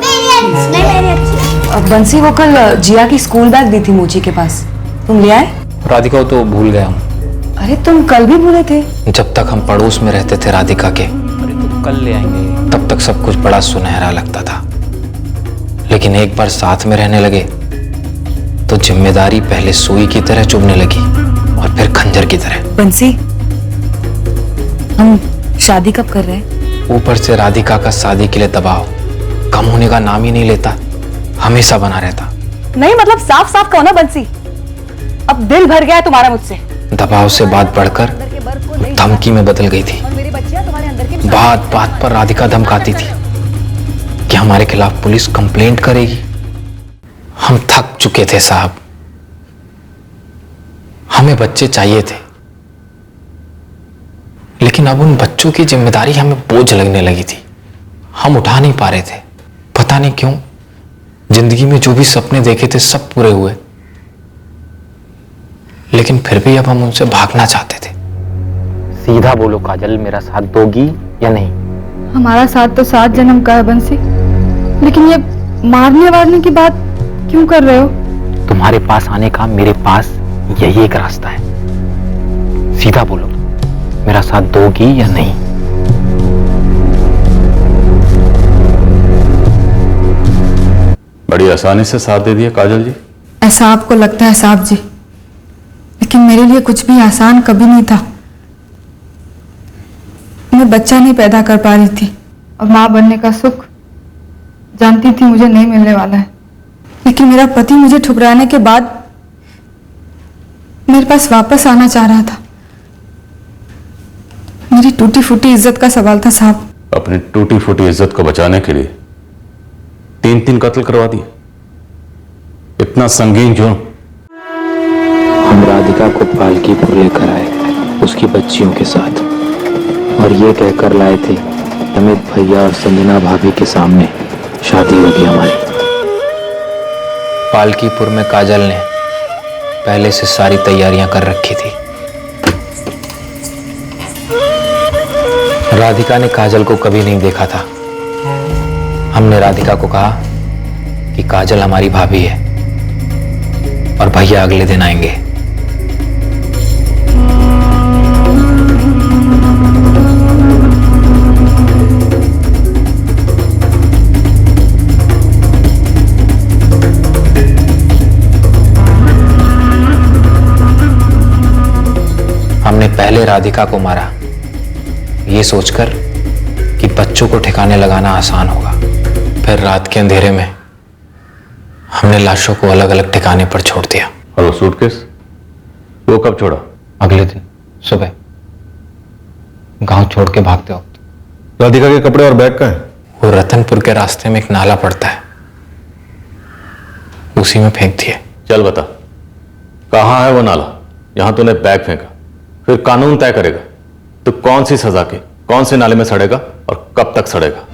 नहीं, मेरी अच्छी। अब बंसी, वो कल जिया की स्कूल बैग दी थी मोची के पास, तुम ले आए? राधिका तो भूल गया हूँ। अरे तुम कल भी भूले थे। जब तक हम पड़ोस में रहते थे राधिका के, अरे तो कल ले आएंगे, तब तक सब कुछ बड़ा सुनहरा लगता था। लेकिन एक बार साथ में रहने लगे तो जिम्मेदारी पहले सुई की तरह चुभने लगी और फिर खंजर की तरह। बंसी, हम शादी कब कर रहे हैं? ऊपर से राधिका का शादी के लिए दबाव कम होने का नाम ही नहीं लेता, हमेशा बना रहता। नहीं मतलब साफ साफ कहो ना बंसी, अब दिल भर गया है तुम्हारा मुझसे। दबाव से बात बढ़कर धमकी में बदल गई थी। बात बात पर राधिका धमकाती थी कि हमारे खिलाफ पुलिस कंप्लेंट करेगी। हम थक चुके थे साहब, हमें बच्चे चाहिए थे, लेकिन अब उन बच्चों की जिम्मेदारी हमें बोझ लगने लगी थी। हम उठा नहीं पा रहे थे। पता नहीं क्यों जिंदगी में जो भी सपने देखे थे सब पूरे हुए, लेकिन फिर भी अब हम उनसे भागना चाहते थे। सीधा बोलो काजल, मेरा साथ दोगी या नहीं? हमारा साथ तो 7 जन्म का है बंसी, लेकिन ये मारने वारने की बात क्यों कर रहे हो? तुम्हारे पास आने का मेरे पास यही एक रास्ता है। सीधा बोलो, मेरा साथ दोगी या नहीं? बड़ी आसानी से साथ दे दिया काजल जी। ऐसा आपको लगता है साहब जी, लेकिन मेरे लिए कुछ भी आसान कभी नहीं था। मैं बच्चा नहीं पैदा कर पा रही थी और माँ बनने का सुख जानती थी मुझे नहीं मिलने वाला है, लेकिन मेरा पति मुझे ठुकराने के बाद मेरे पास वापस आना चाह रहा था। मेरी टूटी फूटी इज्जत का सवाल था साहब। अपनी टूटी फूटी इज्जत को बचाने के लिए 3 कत्ल करवा दिए। इतना संगीन जुर्म। हम राधिका को पालकीपुर लेकर आए उसकी बच्चियों के साथ, और ये कहकर लाए थे अमित भैया और संजना भाभी के सामने शादी होगी हमारी। पालकीपुर में काजल ने पहले से सारी तैयारियां कर रखी थी। राधिका ने काजल को कभी नहीं देखा था। हमने राधिका को कहा कि काजल हमारी भाभी है और भैया अगले दिन आएंगे। हमने पहले राधिका को मारा ये सोचकर कि बच्चों को ठिकाने लगाना आसान होगा। फिर रात के अंधेरे में हमने लाशों को अलग अलग ठिकाने पर छोड़ दिया। और वो सूटकेस, वो कब छोड़ा? अगले दिन सुबह गांव छोड़ के भागते वक्त। राधिका के कपड़े और बैग कहाँ है? वो रतनपुर के रास्ते में एक नाला पड़ता है, उसी में फेंक दिए। चल बता, कहाँ है वो नाला? यहां तूने बैग फेंका, फिर कानून तय करेगा तो कौन सी सजा के कौन से नाले में सड़ेगा और कब तक सड़ेगा।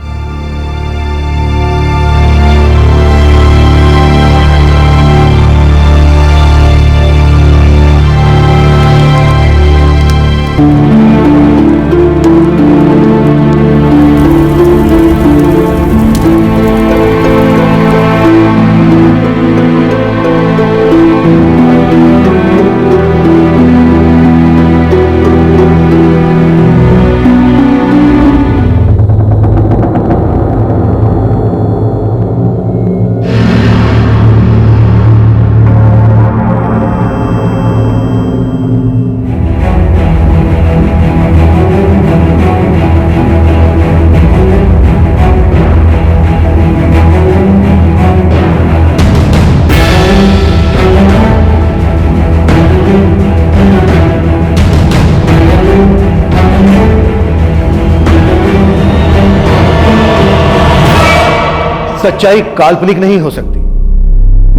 सच्चाई काल्पनिक नहीं हो सकती,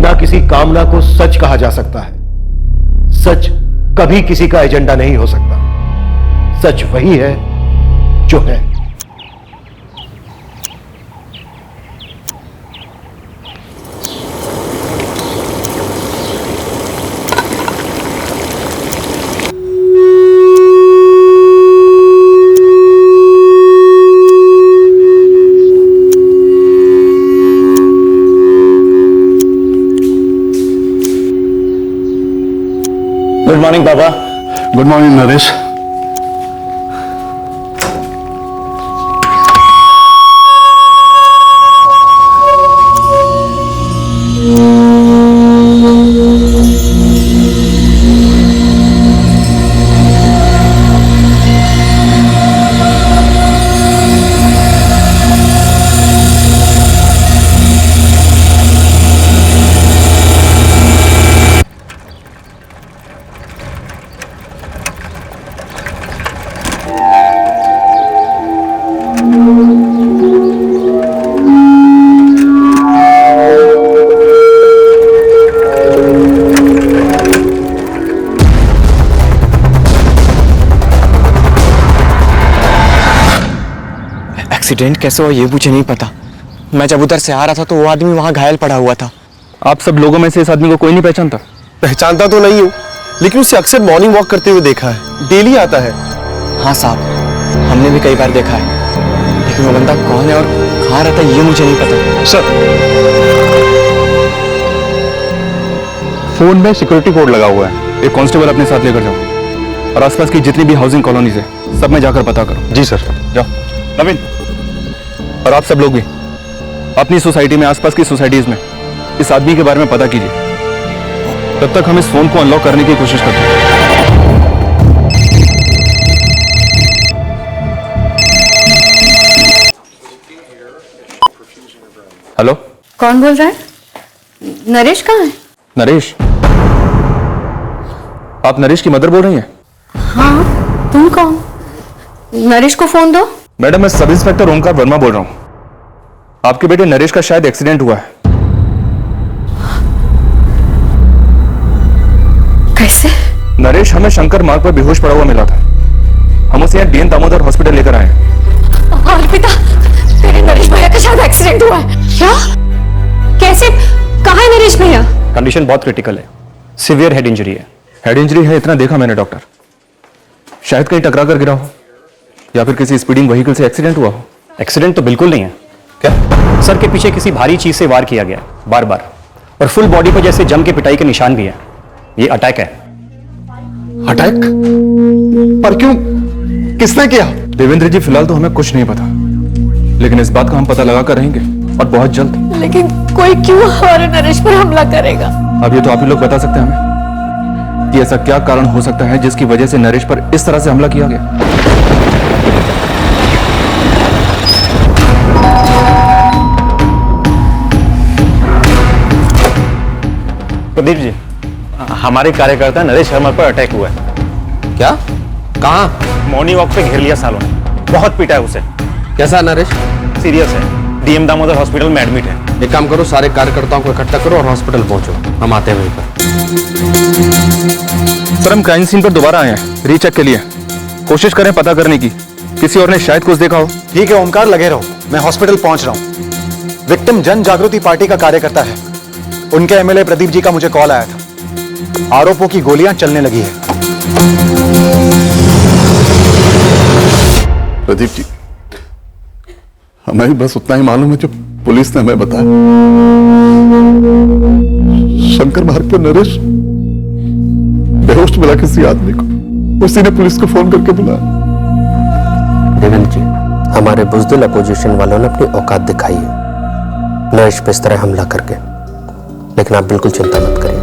ना किसी कामना को सच कहा जा सकता है। सच कभी किसी का एजेंडा नहीं हो सकता। सच वही है जो है। गुड मॉर्निंग पापा। Good morning Naresh. एक्सीडेंट कैसे हुआ ये मुझे नहीं पता। मैं जब उधर से आ रहा था तो वो आदमी वहां घायल पड़ा हुआ था। आप सब लोगों में से इस आदमी को कोई नहीं पहचानता? पहचानता तो नहीं हूँ, लेकिन उसे अक्सर मॉर्निंग वॉक करते हुए देखा है, डेली आता है। हाँ साहब, हमने भी कई बार देखा है, लेकिन वो बंदा कौन है और कहाँ रहता है ये मुझे नहीं पता। सर, फोन में सिक्योरिटी कोड लगा हुआ है, एक कांस्टेबल अपने साथ लेकर जाओ और आसपास की जितनी भी हाउसिंग कॉलोनीज है सब में जाकर पता करो। जी सर। जाओ। नवीन, और आप सब लोग भी अपनी सोसाइटी में, आसपास की सोसाइटीज में इस आदमी के बारे में पता कीजिए। तब तक हम इस फोन को अनलॉक करने की कोशिश करते हैं। हेलो, कौन बोल रहा है? नरेश कहाँ है? नरेश? आप नरेश की मदर बोल रही हैं? हाँ, तुम कौन? नरेश को फोन दो। मैडम, मैं सब इंस्पेक्टर ओमकार वर्मा बोल रहा हूं। आपके बेटे नरेश का शायद एक्सीडेंट हुआ है। कैसे? नरेश हमें शंकर मार्ग पर बेहोश पड़ा हुआ मिला था। हम उसे यहाँ डीएन दामोदर हॉस्पिटल लेकर आए। अर्पिता, तेरे नरेश भैया का शायद एक्सीडेंट हुआ है। क्या? कैसे? कहाँ है नरेश भैया? कंडीशन बहुत क्रिटिकल है, सीवियर हेड इंजरी है। हेड इंजरी है इतना देखा मैंने डॉक्टर। शायद कहीं टकरा कर गिरा हो या फिर किसी स्पीडिंग व्हीकल से एक्सीडेंट हुआ हो। एक्सीडेंट तो बिल्कुल नहीं है। क्या? सर के पीछे किसी भारी चीज से वार किया गया बार बार, और फुल बॉडी पर जैसे जम के पिटाई के निशान भी है। ये अटैक है। अटैक? पर क्यों? किसने किया? देवेंद्र जी, फिलहाल तो हमें कुछ नहीं पता, लेकिन इस बात का हम पता लगा कर रहेंगे और बहुत जल्द। लेकिन कोई क्यों हमारे नरेश पर हमला करेगा? अब ये तो आप ही लोग बता सकते हैं हमें कि ऐसा क्या कारण हो सकता है जिसकी वजह से नरेश पर इस तरह से हमला किया गया। प्रदीप जी, हमारे कार्यकर्ता नरेश शर्मा पर अटैक हुआ है। क्या? कहाँ? मॉर्निंग वॉक पे घेर लिया सालों ने, बहुत पीटा है उसे। कैसा नरेश? सीरियस है, डीएम दामोदर हॉस्पिटल में एडमिट है। एक काम करो, सारे कार्यकर्ताओं को इकट्ठा करो और हॉस्पिटल पहुंचो, हम आते हैं वहीं पर। सर, हम क्राइम सीन पर दोबारा आए हैं रीचेक के लिए। कोशिश करें पता करने की, किसी और ने शायद कुछ देखा हो। ठीक है ओमकार, लगे रहो, मैं हॉस्पिटल पहुंच रहा हूं। विक्टिम जन जागृति पार्टी का कार्यकर्ता है। उनके एमएलए प्रदीप जी का मुझे कॉल आया था। आरोपों की गोलियां चलने लगी है। प्रदीप जी, हमें बस उतना ही मालूम है जो पुलिस ने हमें बताया। शंकर मार्ग पर नरेश बेहोश मिला किसी आदमी को, उसी ने पुलिस को फोन करके बुलाया। देवेंद्र जी, हमारे बुजदिल अपोजिशन वालों ने अपनी औकात दिखाई है नरेश पे इस तरह हमला करके, लेकिन आप बिल्कुल चिंता मत करिए,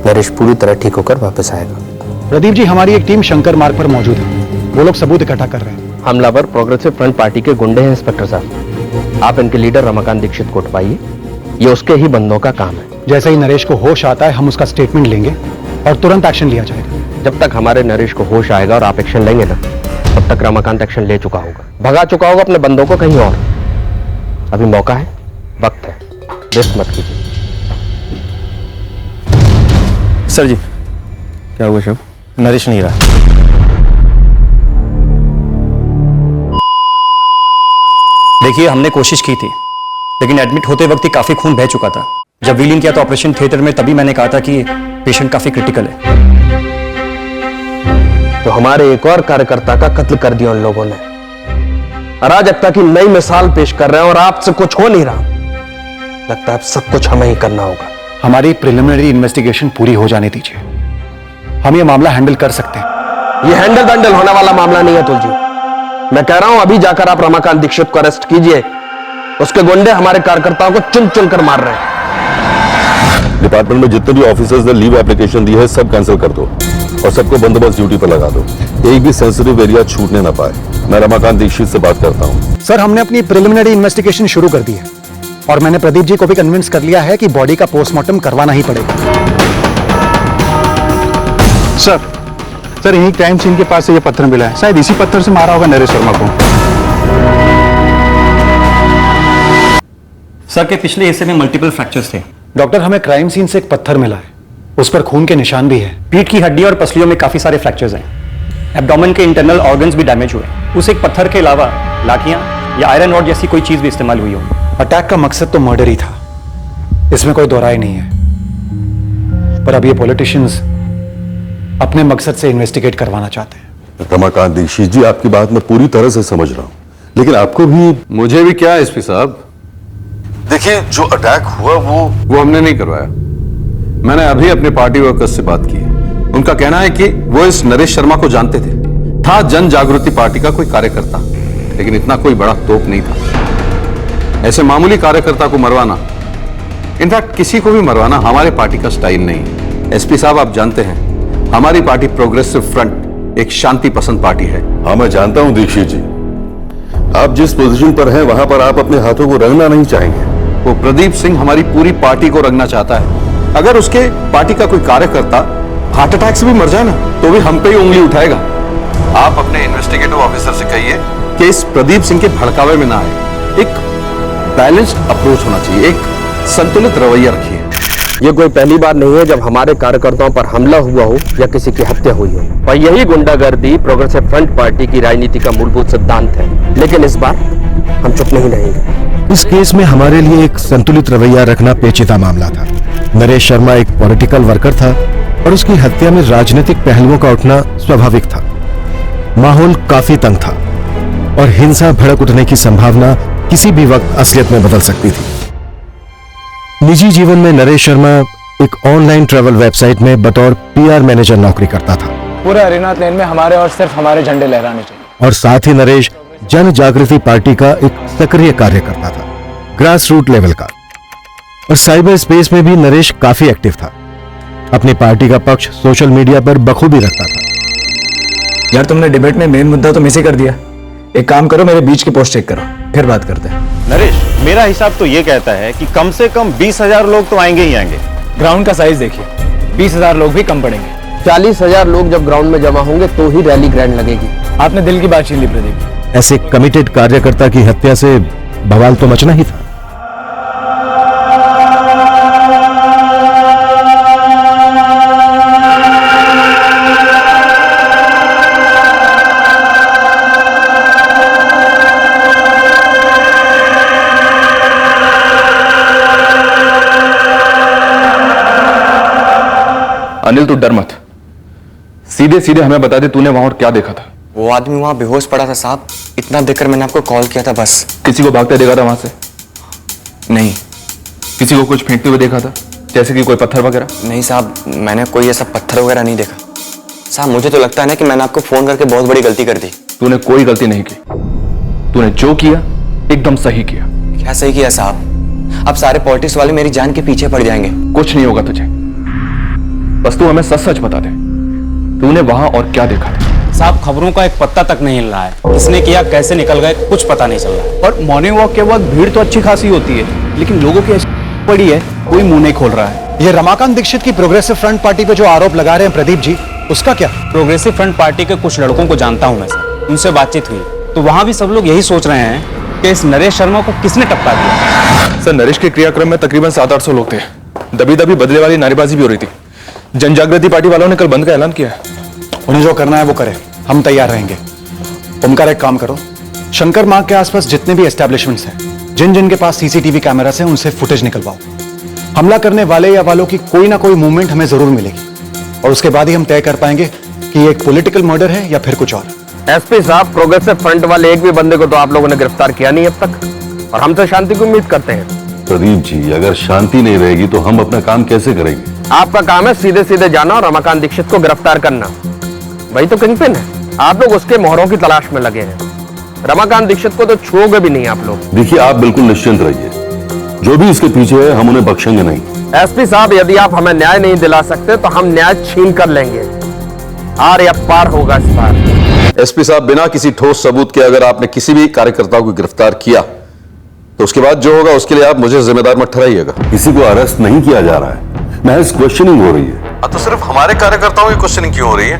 नरेश पूरी तरह ठीक होकर वापस आएगा। प्रदीप जी, हमारी एक टीम शंकर मार्ग पर मौजूद है। वो लोग सबूत इकट्ठा कर रहे हैं। हमलावर प्रोग्रेसिव फ्रंट पार्टी के गुंडे हैं इंस्पेक्टर साहब। आप इनके लीडर रमाकांत दीक्षित को उठवाइए, ये उसके ही बंदों का काम है। जैसे ही नरेश को होश आता है हम उसका स्टेटमेंट लेंगे और तुरंत एक्शन लिया जाएगा। जब तक हमारे नरेश को होश आएगा और आप एक्शन लेंगे ना, तब तक रमाकांत एक्शन ले चुका होगा, भगा चुका होगा अपने बंदों को कहीं और। अभी मौका है, वक्त है, वेस्ट मत कीजिए। सर जी, क्या हुआ शब? नरेश नहीं रहा। देखिए, हमने कोशिश की थी, लेकिन एडमिट होते वक्त ही काफी खून बह चुका था। जब व्हीलिंग किया तो ऑपरेशन थिएटर में, तभी मैंने कहा था कि पेशेंट काफी क्रिटिकल है। तो हमारे एक और कार्यकर्ता का कत्ल कर दिया उन लोगों ने। अराजकता की नई मिसाल पेश कर रहे हैं और आपसे कुछ हो नहीं रहा। लगता है अब सब कुछ हमें ही करना होगा। हमारी प्रिलिमिनरी इन्वेस्टिगेशन पूरी हो जाने दीजिए, हम ये मामला हैंडल कर सकते हैं। ये हैंडल बैंडल होने वाला मामला नहीं है तुलजी। मैं कह रहा हूं अभी जाकर आप रमाकांत दीक्षित को अरेस्ट कीजिए। उसके गुंडे हमारे कार्यकर्ताओं को चुन चुन कर मार रहे हैं। डिपार्टमेंट में जितने भी ऑफिसर्स ने लीव एप्लीकेशन दी है सब कैंसिल कर दो और सबको बंदोबस्त ड्यूटी पर लगा दो। एक भी सेंसिटिव एरिया छूटने ना पाए। मैं रमाकांत दीक्षित से बात करता हूं। सर, हमने अपनी प्रिलिमिनरी इन्वेस्टिगेशन शुरू कर दी है और मैंने प्रदीप जी को भी कन्विंस कर लिया है कि बॉडी का पोस्टमार्टम करवाना ही पड़ेगा। सर यही क्राइम सीन के पास से ये पत्थर मिला है, शायद इसी पत्थर से मारा होगा नरेश शर्मा को। सर के पिछले हिस्से में मल्टीपल फ्रैक्चर्स थे। डॉक्टर, हमें क्राइम सीन से एक पत्थर मिला है, उस पर खून के निशान भी है। पीठ की हड्डी और पसलियों में काफी सारे फ्रैक्चर्स हैं। एब्डोमेन के इंटरनल ऑर्गन्स भी डैमेज हुए। उस एक पत्थर के अलावा लाठियां, या आयरन रॉड जैसी कोई चीज भी इस्तेमाल हुई हो। अटैक का मकसद तो मर्डर ही था, इसमें कोई दोहराई नहीं है। पर अब ये पॉलिटिशियंस अपने मकसद से इन्वेस्टिगेट करवाना चाहते हैं। रमाकांत दीक्षित जी, आपकी बात मैं पूरी तरह से समझ रहा हूं, लेकिन आपको भी। मुझे भी क्या एसपी साहब, देखिए जो अटैक हुआ वो हमने नहीं करवाया। मैंने अभी अपने पार्टी वर्कर्स से बात की है। उनका कहना है कि वो इस नरेश शर्मा को जानते थे, था जन जागृति पार्टी का कोई कार्यकर्ता, लेकिन इतना कोई बड़ा तोप नहीं था। ऐसे मामूली कार्यकर्ता को मरवाना, इनफैक्ट किसी को भी मरवाना हमारे पार्टी का स्टाइल नहीं है। एसपी साहब, आप जानते हैं हमारी पार्टी प्रोग्रेसिव फ्रंट एक शांति पसंद पार्टी है। हाँ, मैं जानता हूं दीक्षित जी, आप जिस पोजीशन पर हैं वहां पर आप अपने हाथों को रंगना नहीं चाहेंगे। वो प्रदीप सिंह हमारी पूरी पार्टी को रंगना चाहता है। अगर उसके पार्टी का कोई कार्यकर्ता हार्ट अटैक से भी मर जाए ना, तो भी हम पे ही उंगली उठाएगा। आप अपने इन्वेस्टिगेटिव ऑफिसर से कहिए कि इस प्रदीप सिंह के भड़कावे में ना आए। एक बैलेंस्ड अप्रोच होना चाहिए, एक संतुलित रवैया रखिए। ये कोई पहली बार नहीं है जब हमारे कार्यकर्ताओं पर हमला हुआ हो या किसी की हत्या हुई हो, और यही गुंडागर्दी प्रोग्रेसिव फ्रंट पार्टी की राजनीति का मूलभूत सिद्धांत है। लेकिन इस बार हम चुप नहीं रहेंगे। इस केस में हमारे लिए एक संतुलित रवैया रखना पेचीदा मामला था। नरेश शर्मा एक पॉलिटिकल वर्कर था और उसकी हत्या में राजनीतिक पहलुओं का उठना स्वाभाविक था। माहौल काफी तंग था और हिंसा भड़क उठने की संभावना किसी भी वक्त असलियत में बदल सकती थी। निजी जीवन में नरेश शर्मा एक ऑनलाइन ट्रैवल वेबसाइट में बतौर पीआर मैनेजर नौकरी करता था। पूरे हरिनाथ लेन में हमारे और सिर्फ हमारे झंडे लहराने चाहिए। और साथ ही नरेश जन जागृति पार्टी का एक सक्रिय कार्यकर्ता था, ग्रास रूट लेवल का। और साइबर स्पेस में भी नरेश काफी एक्टिव था। अपनी पार्टी का पक्ष सोशल मीडिया पर बखूबी रखता था। यार, तुमने डिबेट में मेन मुद्दा तो मिस ही कर दिया। एक काम करो, मेरे बीच की पोस्ट चेक करो, फिर बात करते हैं। नरेश, मेरा हिसाब तो ये कहता है कि कम से कम 20,000 लोग तो आएंगे ही आएंगे। ग्राउंड का साइज देखिए, 20,000 लोग भी कम पड़ेंगे। 40,000 लोग जब ग्राउंड में जमा होंगे तो ही रैली ग्रैंड लगेगी। आपने दिल की बात छीन ली प्रदीप। ऐसे कमिटेड कार्यकर्ता की हत्या से बवाल तो मचना ही था। अनिल, तू डर मत, सीधे सीधे हमें बता दे तूने वहां और क्या देखा था। वो आदमी वहां बेहोश पड़ा था साहब, इतना देखकर मैंने आपको कॉल किया था बस। किसी को भागते देखा था वहां से? नहीं। किसी को कुछ फेंकते हुए देखा था, जैसे कि कोई पत्थर वगैरह? नहीं साहब, मैंने कोई ऐसा पत्थर वगैरह नहीं देखा। साहब, मुझे तो लगता है ना कि मैंने आपको फोन करके बहुत बड़ी गलती कर दी। तूने कोई गलती नहीं की, तूने जो किया एकदम सही किया। क्या सही किया साहब? अब सारे पॉलिटिक्स वाले मेरी जान के पीछे पड़ जाएंगे। कुछ नहीं होगा तुझे, बस तू हमें सच सच बता दे, तूने वहां और क्या देखा था? साहब, खबरों का एक पत्ता तक नहीं हिल रहा है। किसने किया, कैसे निकल गए, कुछ पता नहीं चल रहा है। और मॉर्निंग वॉक के बाद भीड़ तो अच्छी खासी होती है, लेकिन लोगों की पड़ी है, कोई मुंह नहीं खोल रहा है। ये रमाकांत दीक्षित की प्रोग्रेसिव फ्रंट पार्टी पे जो आरोप लगा रहे हैं प्रदीप जी, उसका क्या? प्रोग्रेसिव फ्रंट पार्टी के कुछ लड़कों को जानता हूं मैं सर, उनसे बातचीत हुई तो वहां भी सब लोग यही सोच रहे हैं कि इस नरेश शर्मा को किसने टपका दिया। सर, नरेश के क्रियाक्रम में तकरीबन 700-800 लोग थे। दबी दबी बदले वाली नारेबाजी भी हो रही थी। जन जागृति पार्टी वालों ने कल बंद का ऐलान किया है। उन्हें जो करना है वो करे, हम तैयार रहेंगे। ओमकार, एक काम करो, शंकर मार्ग के आसपास जितने भी एस्टैब्लिशमेंट्स हैं, जिन जिन के पास सीसीटीवी कैमरा है, उनसे फुटेज निकलवाओ। हमला करने वाले या वालों की कोई ना कोई मूवमेंट हमें जरूर मिलेगी, और उसके बाद ही हम तय कर पाएंगे कि ये एक पॉलिटिकल मर्डर है या फिर कुछ और। एसपी साहब, प्रोग्रेसिव फ्रंट वाले एक भी बंदे को तो आप लोगों ने गिरफ्तार किया नहीं अब तक, और हम तो शांति की उम्मीद करते हैं। प्रदीप जी, अगर शांति नहीं रहेगी तो हम अपना काम कैसे करेंगे? आपका काम है सीधे सीधे जाना और रमाकांत दीक्षित को गिरफ्तार करना, वही तो किंगपिन है। आप लोग उसके मोहरों की तलाश में लगे हैं। रमाकांत दीक्षित को तो छूओगे भी नहीं आप लोग। देखिए, आप बिल्कुल निश्चिंत रहिए, जो भी इसके पीछे है हम उन्हें बख्शेंगे नहीं। एसपी साहब, यदि आप हमें न्याय नहीं दिला सकते तो हम न्याय छीन कर लेंगे। आर या पार होगा इस बार। एसपी साहब, बिना किसी ठोस सबूत के अगर आपने किसी भी कार्यकर्ता को गिरफ्तार किया तो उसके बाद जो होगा उसके लिए आप मुझे जिम्मेदार मत ठहराइएगा। किसी को अरेस्ट नहीं किया जा रहा है, महज क्वेश्चनिंग हो रही है। तो सिर्फ हमारे कार्यकर्ताओं की क्वेश्चनिंग क्यों हो रही है?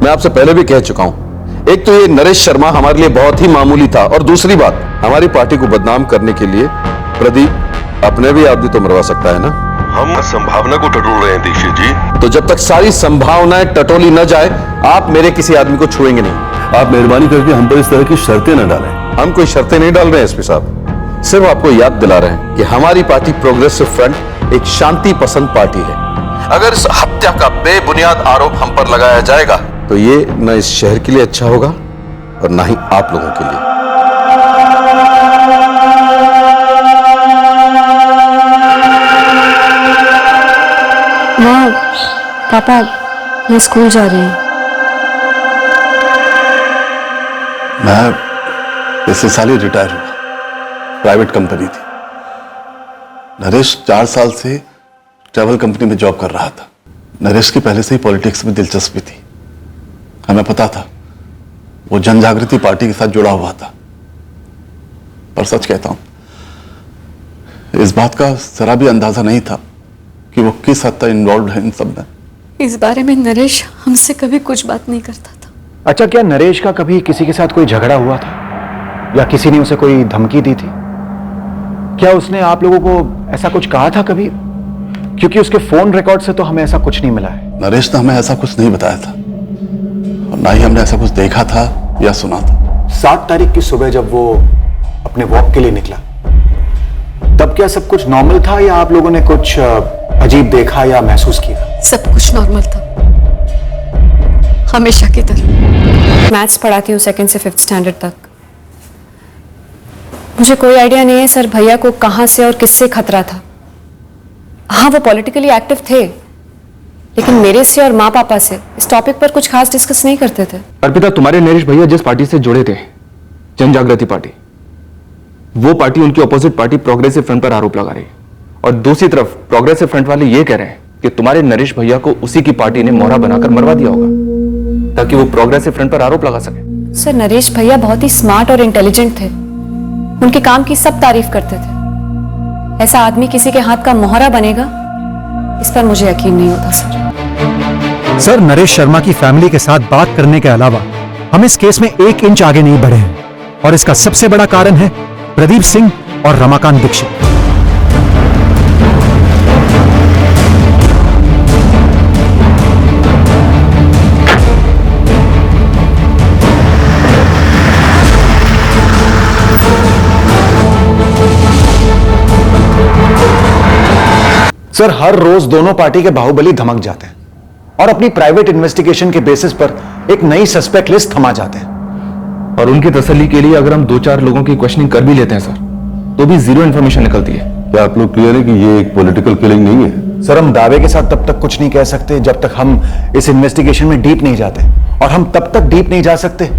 मैं आपसे पहले भी कह चुका हूं, एक तो ये नरेश शर्मा हमारे लिए बहुत ही मामूली था, और दूसरी बात, हमारी पार्टी को बदनाम करने के लिए प्रदीप अपने भी आदमी तो मरवा सकता है ना। हम संभावना को टटोल रहे हैं दीक्षित जी। तो जब तक सारी संभावनाएं टटोली न जाए, आप मेरे किसी आदमी को छुएंगे नहीं। आप मेहरबानी करके हम पर इस तरह की शर्तें न डालें। हम कोई शर्तें नहीं डाल रहे हैं एसपी साहब, सिर्फ आपको याद दिला रहे हैं कि हमारी पार्टी प्रोग्रेसिव फ्रंट एक शांति पसंद पार्टी है। अगर इस हत्या का बेबुनियाद आरोप हम पर लगाया जाएगा तो ये न इस शहर के लिए अच्छा होगा और न ही आप लोगों के लिए। माँ, पापा, मैं स्कूल जा रही हूँ। मैं इसी साल ही रिटायर हुआ, प्राइवेट कंपनी थी। नरेश 4 साल से ट्रैवल कंपनी में जॉब कर रहा था। नरेश की पहले से ही पॉलिटिक्स में दिलचस्पी थी, हमें पता था वो जन जागृति पार्टी के साथ जुड़ा हुआ था। पर सच कहता हूं, इस बात का जरा भी अंदाजा नहीं था कि वो किस हद तक इन्वॉल्व है इन सब में। इस बारे में नरेश हमसे कभी कुछ बात नहीं करता था। अच्छा, क्या नरेश का कभी किसी के साथ कोई झगड़ा हुआ था या किसी ने उसे कोई धमकी दी थी? क्या उसने आप लोगों को ऐसा कुछ कहा था कभी? क्योंकि उसके फोन रिकॉर्ड से तो हमें ऐसा कुछ नहीं मिला है। नरेश ने हमें ऐसा कुछ नहीं बताया था और ना ही हमने ऐसा कुछ देखा था या सुना था। 7 तारीख की सुबह जब वो अपने वॉक के लिए निकला, तब क्या सब कुछ नॉर्मल था या आप लोगों ने कुछ अजीब देखा या महसूस किया? सब कुछ नॉर्मल था, हमेशा की तरह। मैथ्स पढ़ाती हूँ 2nd से 5th स्टैंडर्ड तक। मुझे कोई आइडिया नहीं है सर भैया को कहां से और किससे खतरा था। हाँ, वो पॉलिटिकली एक्टिव थे, लेकिन मेरे से और माँ पापा से इस टॉपिक पर कुछ खास डिस्कस नहीं करते थे। अर्पिता, तुम्हारे नरेश भैया जिस पार्टी से जुड़े थे, जन जागृति पार्टी, वो पार्टी उनकी ऑपोजिट पार्टी प्रोग्रेसिव फ्रंट पर आरोप लगा रही है। और दूसरी तरफ प्रोग्रेसिव फ्रंट वाले ये कह रहे हैं कि तुम्हारे नरेश भैया को उसी की पार्टी ने मोहरा बनाकर मरवा दिया होगा ताकि वो प्रोग्रेसिव फ्रंट पर आरोप लगा सके। सर, नरेश भैया बहुत ही स्मार्ट और इंटेलिजेंट थे। उनके काम की सब तारीफ करते थे। ऐसा आदमी किसी के हाथ का मोहरा बनेगा, इस पर मुझे यकीन नहीं होता सर। सर, नरेश शर्मा की फैमिली के साथ बात करने के अलावा हम इस केस में 1 इंच आगे नहीं बढ़े हैं और इसका सबसे बड़ा कारण है प्रदीप सिंह और रमाकांत दीक्षित। सर, हर रोज दोनों पार्टी के बाहुबली धमक जाते हैं और अपनी प्राइवेट इन्वेस्टिगेशन के बेसिस पर एक नई सस्पेक्ट लिस्ट थमा जाते हैं। और उनकी तसल्ली के लिए अगर हम 2-4 लोगों की क्वेश्चनिंग कर भी लेते हैं सर, तो भी 0 इन्फॉर्मेशन निकलती है। क्या आप लोग क्लियर है कि ये एक पॉलिटिकल किलिंग नहीं है? सर, हम दावे के साथ तब तक कुछ नहीं कह सकते जब तक हम इस इन्वेस्टिगेशन में डीप नहीं जाते, और हम तब तक डीप नहीं जा सकते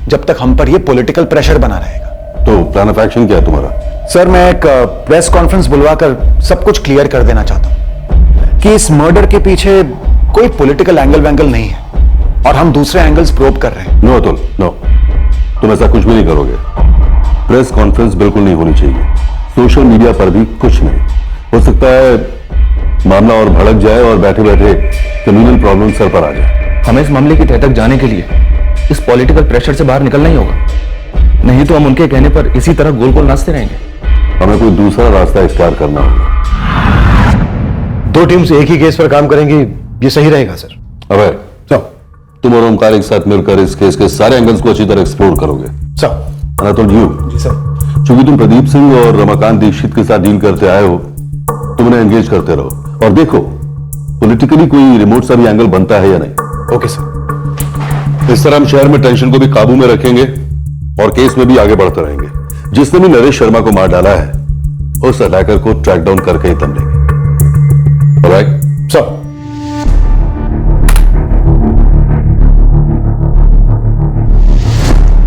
जब तक हम पर ये पॉलिटिकल प्रेशर बना रहेगा। तो प्लान ऑफ एक्शन क्या है तुम्हारा? सर, मैं एक प्रेस कॉन्फ्रेंस बुलवाकर सब कुछ क्लियर कर देना चाहता हूं कि इस मर्डर के पीछे कोई पॉलिटिकल एंगल नहीं है और हम दूसरे एंगल्स प्रोब कर रहे हैं। नो अतुल, नो, तुम ऐसा कुछ भी नहीं करोगे। प्रेस कॉन्फ्रेंस बिल्कुल नहीं होनी चाहिए, सोशल मीडिया पर भी कुछ नहीं। हो सकता है मामला और भड़क जाए और बैठे बैठे कम्युनल प्रॉब्लम सर पर आ जाए। हमें इस मामले की तह तक जाने के लिए इस पॉलिटिकल प्रेशर से बाहर निकलना ही होगा, नहीं तो हम उनके कहने पर इसी तरह गोल गोल नाचते रहेंगे। हमें कोई दूसरा रास्ता इख्तियार करना होगा। 2 टीम्स एक ही केस पर काम करेंगी, ये सही रहेगा सर। अबे तुम और ओमकार एक साथ मिलकर इस केस के सारे एंगल्स को अच्छी तरह एक्सप्लोर करोगे। सर। तो जी सर, चूंकि तुम प्रदीप सिंह और रमाकांत दीक्षित के साथ डील करते आए हो, तुम उन्हें एंगेज करते रहो और देखो पॉलिटिकली कोई रिमोट सा भी एंगल बनता है या नहीं। Okay sir. इस तरह हम शहर में टेंशन को भी काबू में रखेंगे और केस में भी आगे बढ़ते रहेंगे। जिसने भी नरेश शर्मा को मार डाला है, उस अटैकर को ट्रैक डाउन करके ही दम लेंगे। Alright sir.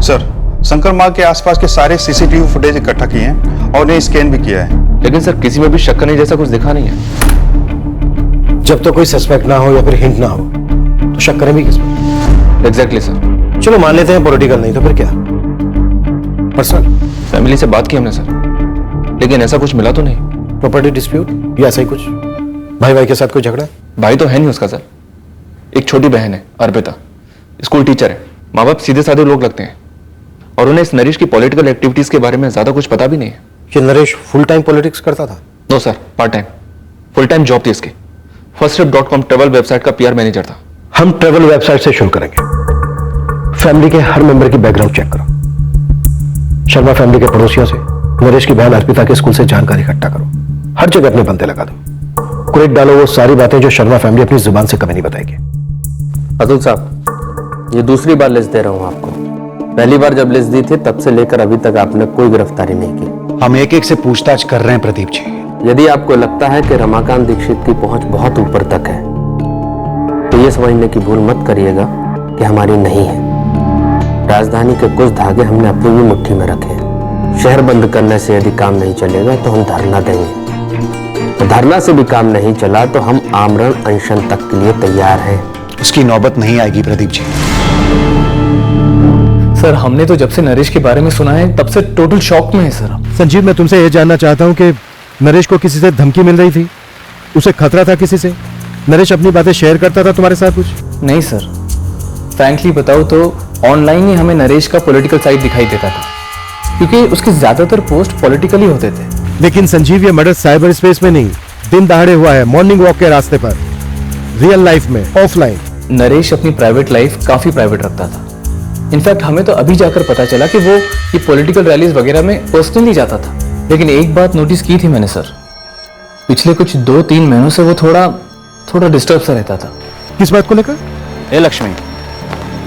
सर, शंकर मार्ग के आसपास के सारे सीसीटीवी फुटेज इकट्ठा किए हैं और उन्हें स्कैन भी किया है, लेकिन सर किसी में भी शक करने जैसा कुछ दिखा नहीं है। जब तो कोई सस्पेक्ट ना हो या फिर हिंट ना हो तो शक करें भी किस पर? Exactly sir. चलो मान लेते हैं पॉलिटिकल नहीं तो फिर क्या, पर्सनल? फैमिली से बात की हमने सर, लेकिन ऐसा कुछ मिला तो नहीं। प्रॉपर्टी डिस्प्यूट या ऐसा ही कुछ? भाई भाई के साथ कोई झगड़ा? भाई तो है नहीं उसका सर, एक छोटी बहन है अर्पिता, स्कूल टीचर है। माँ बाप सीधे साधे लोग लगते हैं और उन्हें इस नरेश की पॉलिटिकल एक्टिविटीज के बारे में ज्यादा कुछ पता भी नहीं है। कि नरेश फुल टाइम पॉलिटिक्स करता था? No sir, part time. Full time job थी इसकी, firsttrip.com ट्रेवल वेबसाइट का PR मैनेजर था। हम ट्रेवल वेबसाइट से शुरू करेंगे। फैमिली के हर मेंबर की बैकग्राउंड चेक करो, शर्मा फैमिली के पड़ोसियों से, नरेश की बहन अर्पिता के स्कूल से जानकारी इकट्ठा करो, हर जगह अपने बंदे लगा दो, क्रेडिट डालो वो सारी बातें जो शर्मा फैमिली अपनी जुबान से कभी नहीं बताएगी। अतुल साहब, ये दूसरी बार लिस्ट दे रहा हूं आपको। पहली बार जब लिस्ट दी थी तब से लेकर अभी तक आपने कोई गिरफ्तारी नहीं की। हम एक एक से पूछताछ कर रहे हैं प्रदीप जी। यदि आपको लगता है कि रमाकांत दीक्षित की पहुंच बहुत ऊपर तक है तो ये समझने की भूल मत करिएगा कि हमारी नहीं है। राजधानी के कुछ धागे हमने अपनी भी मुट्ठी में रखे हैं। शहर बंद करने से यदि काम नहीं चलेगा तो हम धरना देंगे, धरना से भी काम नहीं चला तो हम आमरण अनशन तक के लिए तैयार हैं। उसकी नौबत नहीं आएगी प्रदीप जी। सर हमने तो जब से नरेश के बारे में सुना है तब से टोटल शॉक में है सर। संजीव, मैं तुमसे यह जानना चाहता हूं कि नरेश को किसी से धमकी मिल रही थी, उसे खतरा था किसी से? नरेश अपनी बातें शेयर करता था तुम्हारे साथ कुछ? नहीं सर, फ्रैंकली बताओ तो ऑनलाइन ही हमें नरेश का पॉलिटिकल साइड दिखाई देता था, क्योंकि उसके ज्यादातर पोस्ट पॉलिटिकली होते थे। लेकिन संजीव, ये मर्डर साइबर स्पेस में नहीं, दिन दहाड़े हुआ है, मॉर्निंग वॉक के रास्ते पर, रियल लाइफ में, ऑफलाइन। नरेश अपनी प्राइवेट लाइफ काफी प्राइवेट रखता था। इनफैक्ट हमें तो अभी जाकर पता चला कि वो ये पॉलिटिकल रैलीज वगैरह में पर्सनली जाता था। लेकिन एक बात नोटिस की थी मैंने सर, पिछले कुछ 2-3 महीनों से वो थोड़ा डिस्टर्ब सा रहता था। किस बात को लेकर? ए लक्ष्मी,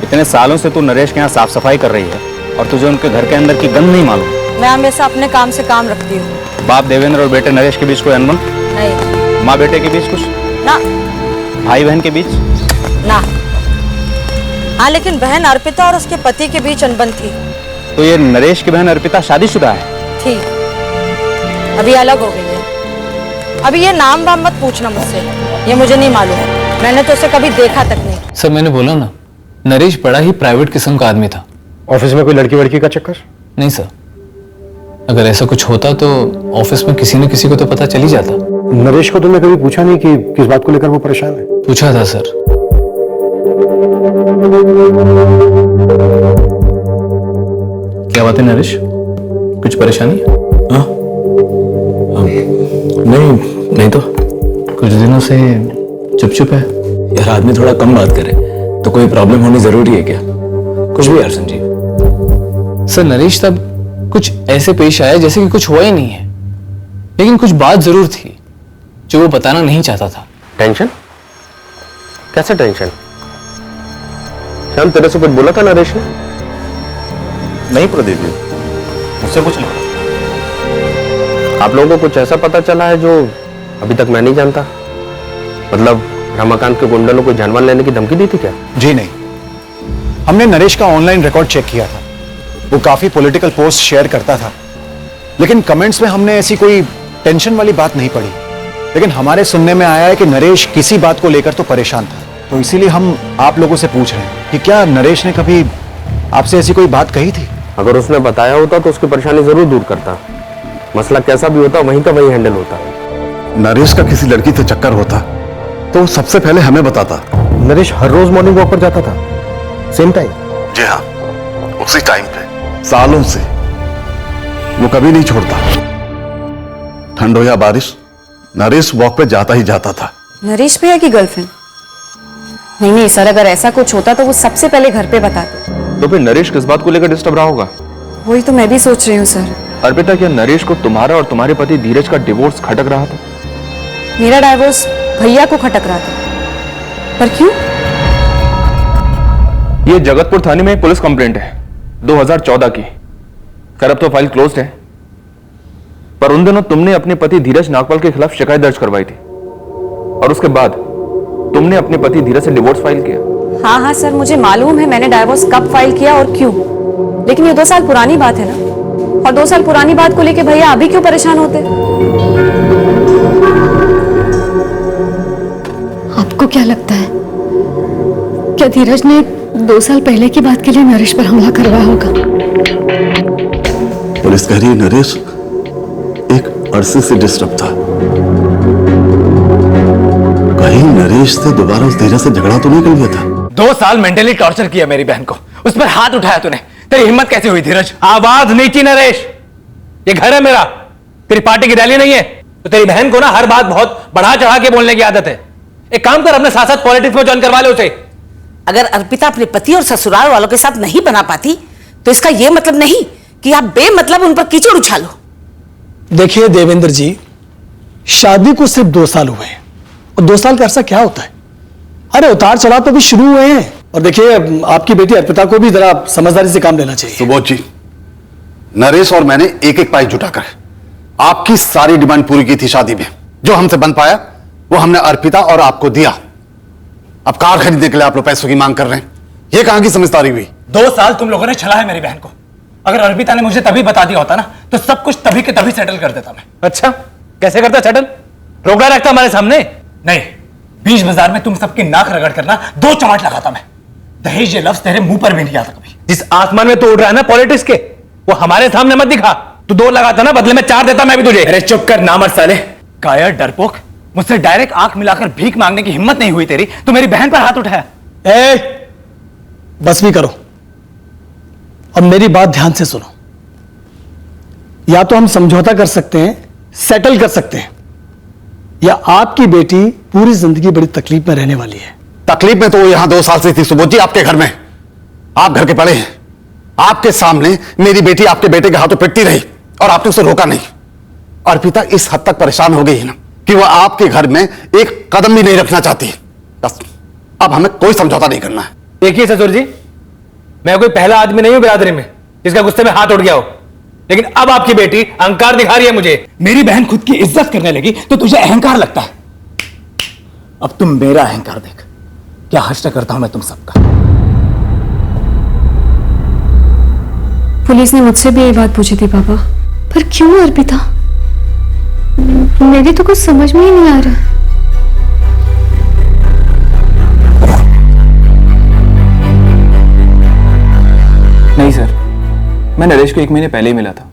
इतने सालों से तू नरेश के यहाँ साफ सफाई कर रही है और तुझे उनके घर के अंदर की गंध नहीं मालूम? मैं हमेशा अपने काम से काम रखती हूँ। बाप देवेंद्र और बेटे नरेश के बीच कोई अनबन? नहीं। माँ बेटे के बीच कुछ? ना। भाई बहन के बीच? ना। हाँ, लेकिन बहन अर्पिता और उसके पति के बीच अनबन थी। तो ये नरेश की बहन अर्पिता शादीशुदा है? थी, अभी अलग हो गई है। अभी ये नाम वाम मत पूछना मुझसे, ये मुझे नहीं मालूम, मैंने तो उसे कभी देखा तक नहीं। सर मैंने बोला ना, नरेश बड़ा ही प्राइवेट किस्म का आदमी था। ऑफिस में कोई लड़की वड़की का चक्कर? नहीं सर, अगर ऐसा कुछ होता तो ऑफिस में किसी न किसी को तो पता चल ही जाता। नरेश को तुमने कभी पूछा नहीं कि किस बात को लेकर वो परेशान है? पूछा था सर। क्या बात है नरेश, कुछ परेशानी? हाँ? नहीं तो कुछ दिनों से चुप है। यार आदमी थोड़ा कम बात करे तो कोई प्रॉब्लम होनी जरूरी है क्या? कुछ भी यार संजीव। सर नरेश तब कुछ ऐसे पेश आया जैसे कि कुछ हुआ ही नहीं है, लेकिन कुछ बात जरूर थी जो वो बताना नहीं चाहता था। टेंशन? कैसे टेंशन? श्याम, तेरे से कुछ बोला था नरेश ने? नहीं प्रदीप जी, मुझसे कुछ नहीं। आप लोगों को कुछ ऐसा पता चला है जो अभी तक मैं नहीं जानता? मतलब रमाकांत के गुंडों ने कोई जानवर लेने की धमकी दी थी क्या? जी नहीं, हमने नरेश का ऑनलाइन रिकॉर्ड चेक किया था। वो काफी पॉलिटिकल पोस्ट शेयर करता था, लेकिन कमेंट्स में हमने ऐसी कोई टेंशन वाली बात नहीं पढ़ी। लेकिन हमारे सुनने में आया है कि नरेश किसी बात को लेकर तो परेशान था, तो इसीलिए हम आप लोगों से पूछ रहे हैं कि क्या नरेश ने कभी आपसे ऐसी कोई बात कही थी? अगर उसने बताया होता तो उसकी परेशानी जरूर दूर करता। मसला कैसा भी होता वहीं का वहीं हैंडल होता। नरेश का किसी लड़की से चक्कर होता तो वो सबसे पहले हमें बताता। नरेश हर रोज मॉर्निंग वॉक पर जाता था, सेम टाइम? जी हाँ, उसी टाइम पे सालों से वो कभी नहीं छोड़ता। ठंड हो या बारिश, नरेश वॉक पे जाता ही जाता था। नरेश भैया की गर्लफ्रेंड? नहीं सर, अगर ऐसा कुछ होता तो वो सबसे पहले घर पे बताते। तो फिर नरेश किस बात को लेकर डिस्टर्ब रहा होगा? वही तो मैं भी सोच रही हूँ सर। अर्पिता, क्या नरेश को तुम्हारा और तुम्हारे पति धीरज का डिवोर्स खटक रहा था? मेरा डाइवोर्स भैया को खटक रहा था, पर क्यों? ये जगतपुर थाने में एक पुलिस कंप्लेंट है 2014 की। खैर अब तो फाइल क्लोज्ड है, पर उन दिनों तुमने अपने पति धीरज नागपाल के खिलाफ शिकायत दर्ज करवाई थी और उसके बाद तुमने अपने पति धीरज से डिवोर्स फाइल किया। हाँ सर, मुझे मालूम है मैंने डाइवोर्स कब फाइल किया और क्यों, लेकिन ये 2 साल पुरानी बात है ना, और 2 साल पुरानी बात को लेके भैया अभी क्यों परेशान होते? आपको क्या लगता है, क्या धीरज ने 2 साल पहले की बात के लिए नरेश पर हमला करवाया होगा? पुलिस कह रही है नरेश एक अरसे से डिस्टर्ब था। कहीं नरेश से दोबारा उस धीरज से झगड़ा तो नहीं कर लिया था? 2 साल मेंटली टॉर्चर किया मेरी बहन को, उस पर हाथ उठाया तूने। तेरी हिम्मत कैसे हुई धीरज? आवाज नहीं की नरेश, ये घर है मेरा, तेरी पार्टी की रैली नहीं है। तो तेरी बहन को ना हर बात बहुत बढ़ा चढ़ा के बोलने की आदत है। एक काम कर, अपने साथ साथ पॉलिटिक्स में ज्वाइन करवा ले उसे। अगर अर्पिता अपने पति और ससुराल वालों के साथ नहीं बना पाती तो इसका यह मतलब नहीं कि आप बेमतलब उन पर कीचड़ उछालो। देखिए देवेंद्र जी, शादी को सिर्फ 2 साल हुए हैं और 2 साल का अरसा क्या होता है? अरे उतार चढ़ाव तो भी शुरू हुए हैं। और देखिए आपकी बेटी अर्पिता को भी जरा समझदारी से काम लेना चाहिए। सुबोध जी, नरेश और मैंने एक एक पाई जुटाकर आपकी सारी डिमांड पूरी की थी शादी में। जो हमसे बन पाया वो हमने अर्पिता और आपको दिया। अब कार खरीदने के लिए आप लोग पैसों की मांग कर रहे हैं, ये कहां की समझदारी हुई? 2 साल तुम लोगों ने छला है मेरी बहन को। अगर अर्पिता ने मुझे तभी बता दिया होता ना तो सब कुछ तभी के तभी सेटल कर देता मैं। अच्छा, कैसे करता सेटल? रोकड़ा रखता हमारे सामने? नहीं, बीच बाजार में तुम सबकी नाक रगड़ करना 2 चमाट लगाता मैं। दहेज ये लफ्ज तेरे मुंह पर भी नहीं आता कभी। जिस आसमान में तो उड़ रहा है ना पॉलिटिक्स के, वो हमारे सामने मत दिखा। तू 2 लगाता ना, बदले में 4 देता मैं भी तुझे। अरे चुप कर नामर्द साले, कायर डरपोक। मुझसे डायरेक्ट आंख मिलाकर भीख मांगने की हिम्मत नहीं हुई तेरी तो मेरी बहन पर हाथ उठाया। बस भी करो, अब मेरी बात ध्यान से सुनो। या तो हम समझौता कर सकते हैं, सेटल कर सकते हैं, या आपकी बेटी पूरी जिंदगी बड़ी तकलीफ में रहने वाली है। तकलीफ में तो वो यहां 2 साल से थी सुबोध जी, आपके घर में। आप घर के पड़े हैं, आपके सामने मेरी बेटी आपके बेटे के हाथों पिटती रही और आपने उसे रोका नहीं। अर्पिता इस हद तक परेशान हो गई है ना कि वह आपके घर में एक कदम भी नहीं रखना चाहती। बस अब हमें कोई समझौता नहीं करना है। देखिए ससुर जी, मैं कोई पहला आदमी नहीं हूं बिरादरी में जिसका गुस्से में हाथ उठ गया हो, लेकिन अब आपकी बेटी अहंकार दिखा रही है मुझे। मेरी बहन खुद की इज्जत करने लगी तो तुझे अहंकार लगता है। अब तुम मेरा अहंकार देख, क्या हश्र करता हूं मैं तुम सबका। पुलिस ने मुझसे भी यही बात पूछी थी पापा। पर क्यों अर्पिता? मेरी तो कुछ समझ में ही नहीं आ रहा। नहीं सर, मैं नरेश को 1 महीने पहले ही मिला था,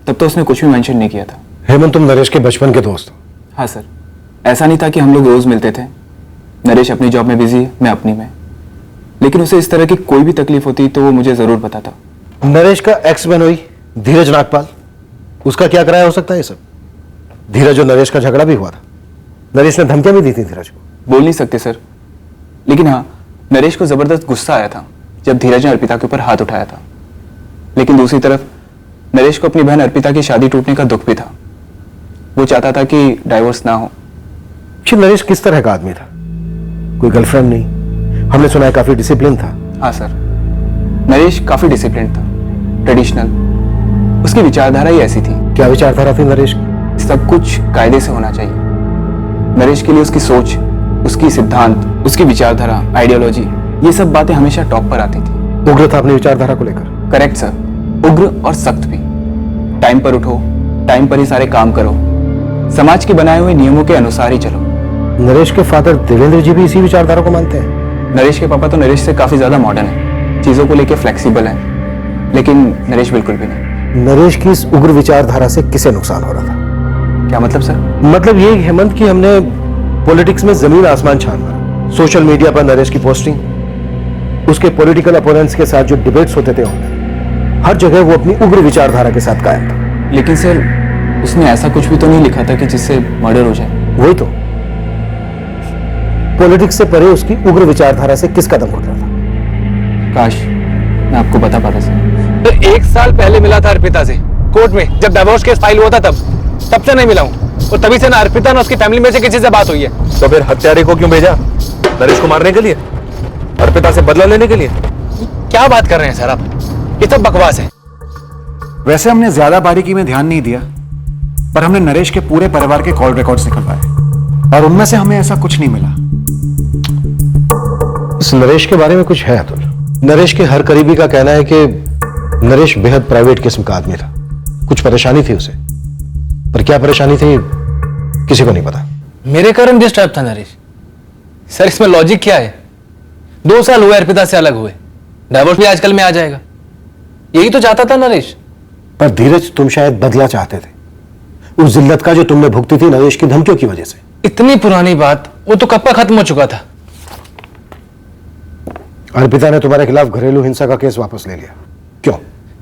तब तो उसने कुछ भी मेंशन नहीं किया था। हेमंत, तुम नरेश के बचपन के दोस्त हो? हाँ सर, ऐसा नहीं था कि हम लोग रोज मिलते थे। नरेश अपनी जॉब में बिजी है, मैं अपनी में, लेकिन उसे इस तरह की कोई भी तकलीफ होती तो वो मुझे जरूर बताता। नरेश का एक्स बहनोई धीरज नागपाल, उसका क्या कराया हो सकता है ये सब? धीरज और नरेश का झगड़ा भी हुआ था, नरेश ने धमकियां भी दी थी धीरज को। बोल नहीं सकते सर, लेकिन हाँ, नरेश को जबरदस्त गुस्सा आया था जब धीरज ने अर्पिता के ऊपर हाथ उठाया था। लेकिन दूसरी तरफ नरेश को अपनी बहन अर्पिता की शादी टूटने का दुख भी था। वो चाहता था कि डाइवोर्स ना हो। नरेश किस तरह का आदमी था? कोई गर्लफ्रेंड नहीं, हमने सुना है काफी डिसिप्लिन था। हाँ सर, नरेश काफी डिसिप्लिन था, ट्रेडिशनल। उसकी विचारधारा ही ऐसी थी। क्या विचारधारा थी नरेश की? सब कुछ कायदे से होना चाहिए। नरेश के लिए उसकी सोच, उसकी सिद्धांत, उसकी विचारधारा, आइडियोलॉजी, ये सब बातें हमेशा टॉप पर आती थी। उग्र था अपनी विचारधारा को लेकर? करेक्ट सर, उग्र और सख्त भी। टाइम पर उठो, टाइम पर ही सारे काम करो, समाज के बनाए हुए नियमों के अनुसार ही चलो। नरेश के फादर देवेंद्र जी भी इसी विचारधारा को मानते हैं? नरेश के पापा तो नरेश से काफी ज्यादा मॉडर्न है, चीजों को लेकर फ्लेक्सिबल है, लेकिन नरेश बिल्कुल भी नहीं। नरेश की इस उग्र विचारधारा से किसे नुकसान हो रहा था? क्या मतलब सर? मतलब ये हेमंत कि हमने पॉलिटिक्स में जमीन आसमान छान मारा। सोशल मीडिया पर नरेश की पोस्टिंग, उसके पॉलिटिकल अपोनेंट्स के साथ जो डिबेट्स होते थे हर जगह वो अपनी उग्र विचारधारा के साथ कायम था। लेकिन सर, उसने ऐसा कुछ भी तो नहीं लिखा था कि जिससे मर्डर हो जाए। वही तो, पॉलिटिक्स से परे उसकी उग्र विचारधारा से किस कदम उठ रहा था? काश मैं आपको बता पाता सर। तो 1 साल पहले मिला था अर्पिता से कोर्ट में, जब डिवोर्स केस फाइल हुआ था तब से नहीं मिला हूं। और तभी से ना अर्पिता ना उसकी फैमिली में से किसी से बात हुई है। तो फिर हत्यारे को क्यों भेजा? नरेश को मारने के लिए? अर्पिता से बदला लेने के लिए? क्या बात कर रहे हैं सर आप? ये सब बकवास है। वैसे हमने ज्यादा बारीकी में ध्यान नहीं दिया, पर हमने नरेश के पूरे परिवार के कॉल रिकॉर्ड्स निकलवाए और उनमें से हमें ऐसा कुछ नहीं मिला। इस नरेश के बारे में कुछ है अतुल? नरेश के हर करीबी का कहना है कि नरेश बेहद प्राइवेट किस्म का आदमी था, कुछ परेशानी थी उसे, पर क्या परेशानी थी किसी को नहीं पता। मेरे कारण डिस्टर्ब था नरेश। सर इसमें लॉजिक क्या है? 2 साल हुए अर्पिता से अलग हुए, डाइवोर्स भी आजकल में आ जाएगा, यही तो चाहता था नरेश। पर धीरज, तुम शायद बदला चाहते थे उस जिल्लत का जो तुमने भुगती थी नरेश की धमकियों की वजह से। इतनी पुरानी बात, वो तो कब का खत्म हो चुका था। अर्पिता ने तुम्हारे खिलाफ घरेलू हिंसा का केस वापस ले लिया, क्यों?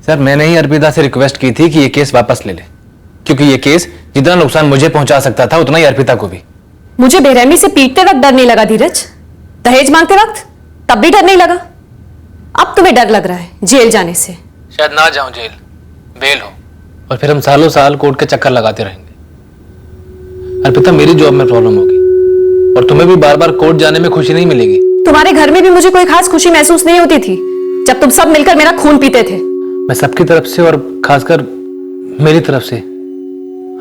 सर मैंने ही अर्पिता से रिक्वेस्ट की थी कि ये केस वापस ले ले, क्योंकि ये केस जितना नुकसान मुझे पहुंचा सकता था उतना ही अर्पिता को भी। मुझे बेरहमी से पीटते वक्त डर नहीं लगा धीरज, दहेज मांगते वक्त तब भी डर नहीं लगा। अब तुम्हें डर लग रहा है जेल जाने से। शायद ना जाऊं जेल, बेल हो और फिर हम सालों साल कोर्ट के चक्कर लगाते रहेंगे। अर्पिता, मेरी जॉब में प्रॉब्लम होगी और तुम्हें भी बार बार कोर्ट जाने में खुशी नहीं मिलेगी। तुम्हारे घर में भी मुझे कोई खास खुशी महसूस नहीं होती थी जब तुम सब मिलकर मेरा खून पीते थे। मैं सबकी तरफ से और खासकर मेरी तरफ से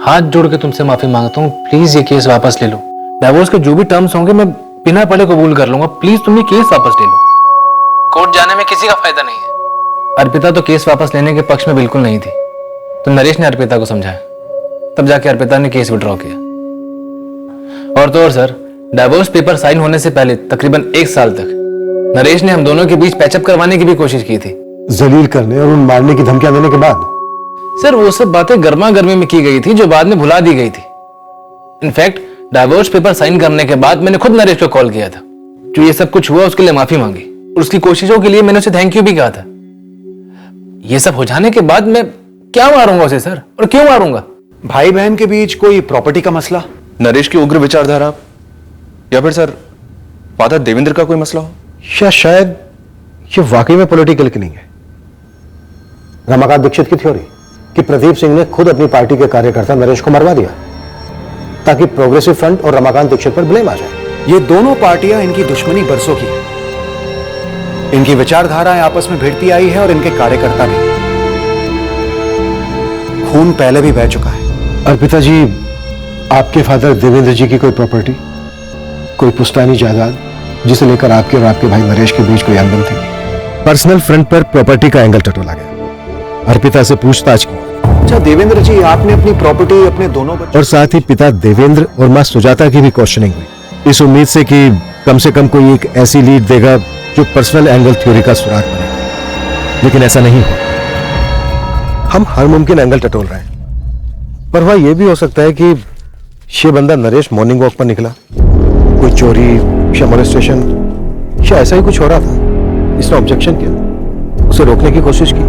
हाथ जोड़ के तुमसे माफी मांगता हूँ। प्लीज ये केस वापस ले लो। डिवोर्स के जो भी टर्म्स होंगे मैं बिना पढ़े कबूल कर लूंगा। प्लीज तुम ये केस वापस ले लो। कोर्ट जाने में किसी का फायदा नहीं है। अर्पिता तो केस वापस लेने के पक्ष में बिल्कुल नहीं थी, तो नरेश ने अर्पिता को समझाया, तब जाके अर्पिता ने केस विड्रॉ किया। और तो और सर, डिवोर्स पेपर साइन होने से पहले तकरीबन 1 साल तक नरेश ने हम दोनों के बीच पैचअप करवाने की भी कोशिश की थी। जलील करने और उन मारने की धमकियां देने के बाद सर वो सब बातें गर्मा गर्मी में की गई थी जो बाद में भुला दी गई थी। इनफैक्ट डिवोर्स पेपर साइन करने के बाद मैंने खुद नरेश को कॉल किया था। जो ये सब कुछ हुआ उसके लिए माफी मांगी और उसकी कोशिशों के लिए मैंने उसे थैंक यू भी कहा था। ये सब हो जाने के बाद मैं क्या मारूंगा उसे सर, और क्यों मारूंगा? भाई बहन के बीच कोई प्रॉपर्टी का मसला, नरेश की उग्र विचारधारा, या फिर सर फादर देवेंद्र का कोई मसला हो? या शायद ये वाकई में पॉलिटिकल की नहीं है। रमाकांत दीक्षित की थ्योरी कि प्रदीप सिंह ने खुद अपनी पार्टी के कार्यकर्ता नरेश को मरवा दिया ताकि प्रोग्रेसिव फ्रंट और रमाकांत दीक्षित पर ब्लेम आ जाए। ये दोनों पार्टियां इनकी दुश्मनी बरसों की है। इनकी विचारधाराएं आपस में भिड़ती आई है और इनके कार्यकर्ता भी। खून पहले भी बह चुका है। अर्पिता जी, आपके फादर देवेंद्र जी की कोई प्रॉपर्टी, कोई पुश्तैनी जायदाद जिसे लेकर आपके और आपके भाई नरेश के बीच कोई अनबन थी? पर्सनल फ्रंट पर प्रॉपर्टी का एंगल टटोला गया। अर्पिता से पूछताछ की। अच्छा देवेंद्र जी, आपने अपनी प्रॉपर्टी अपने दोनों और साथ ही पिता देवेंद्र और मां सुजाता की भी क्वेश्चनिंग हुई, इस उम्मीद से कि कम से कम कोई एक ऐसी लीड देगा जो पर्सनल एंगल थ्योरी का सुराग बनेगा। लेकिन ऐसा नहीं हुआ। हम हर मुमकिन एंगल टटोल रहे हैं, पर वह यह भी हो सकता है कि ये बंदा नरेश मॉर्निंग वॉक पर निकला, कोई चोरी या मोलेस्टेशन या ऐसा ही कुछ हो रहा था। इसने ऑब्जेक्शन किया, उसे रोकने की कोशिश की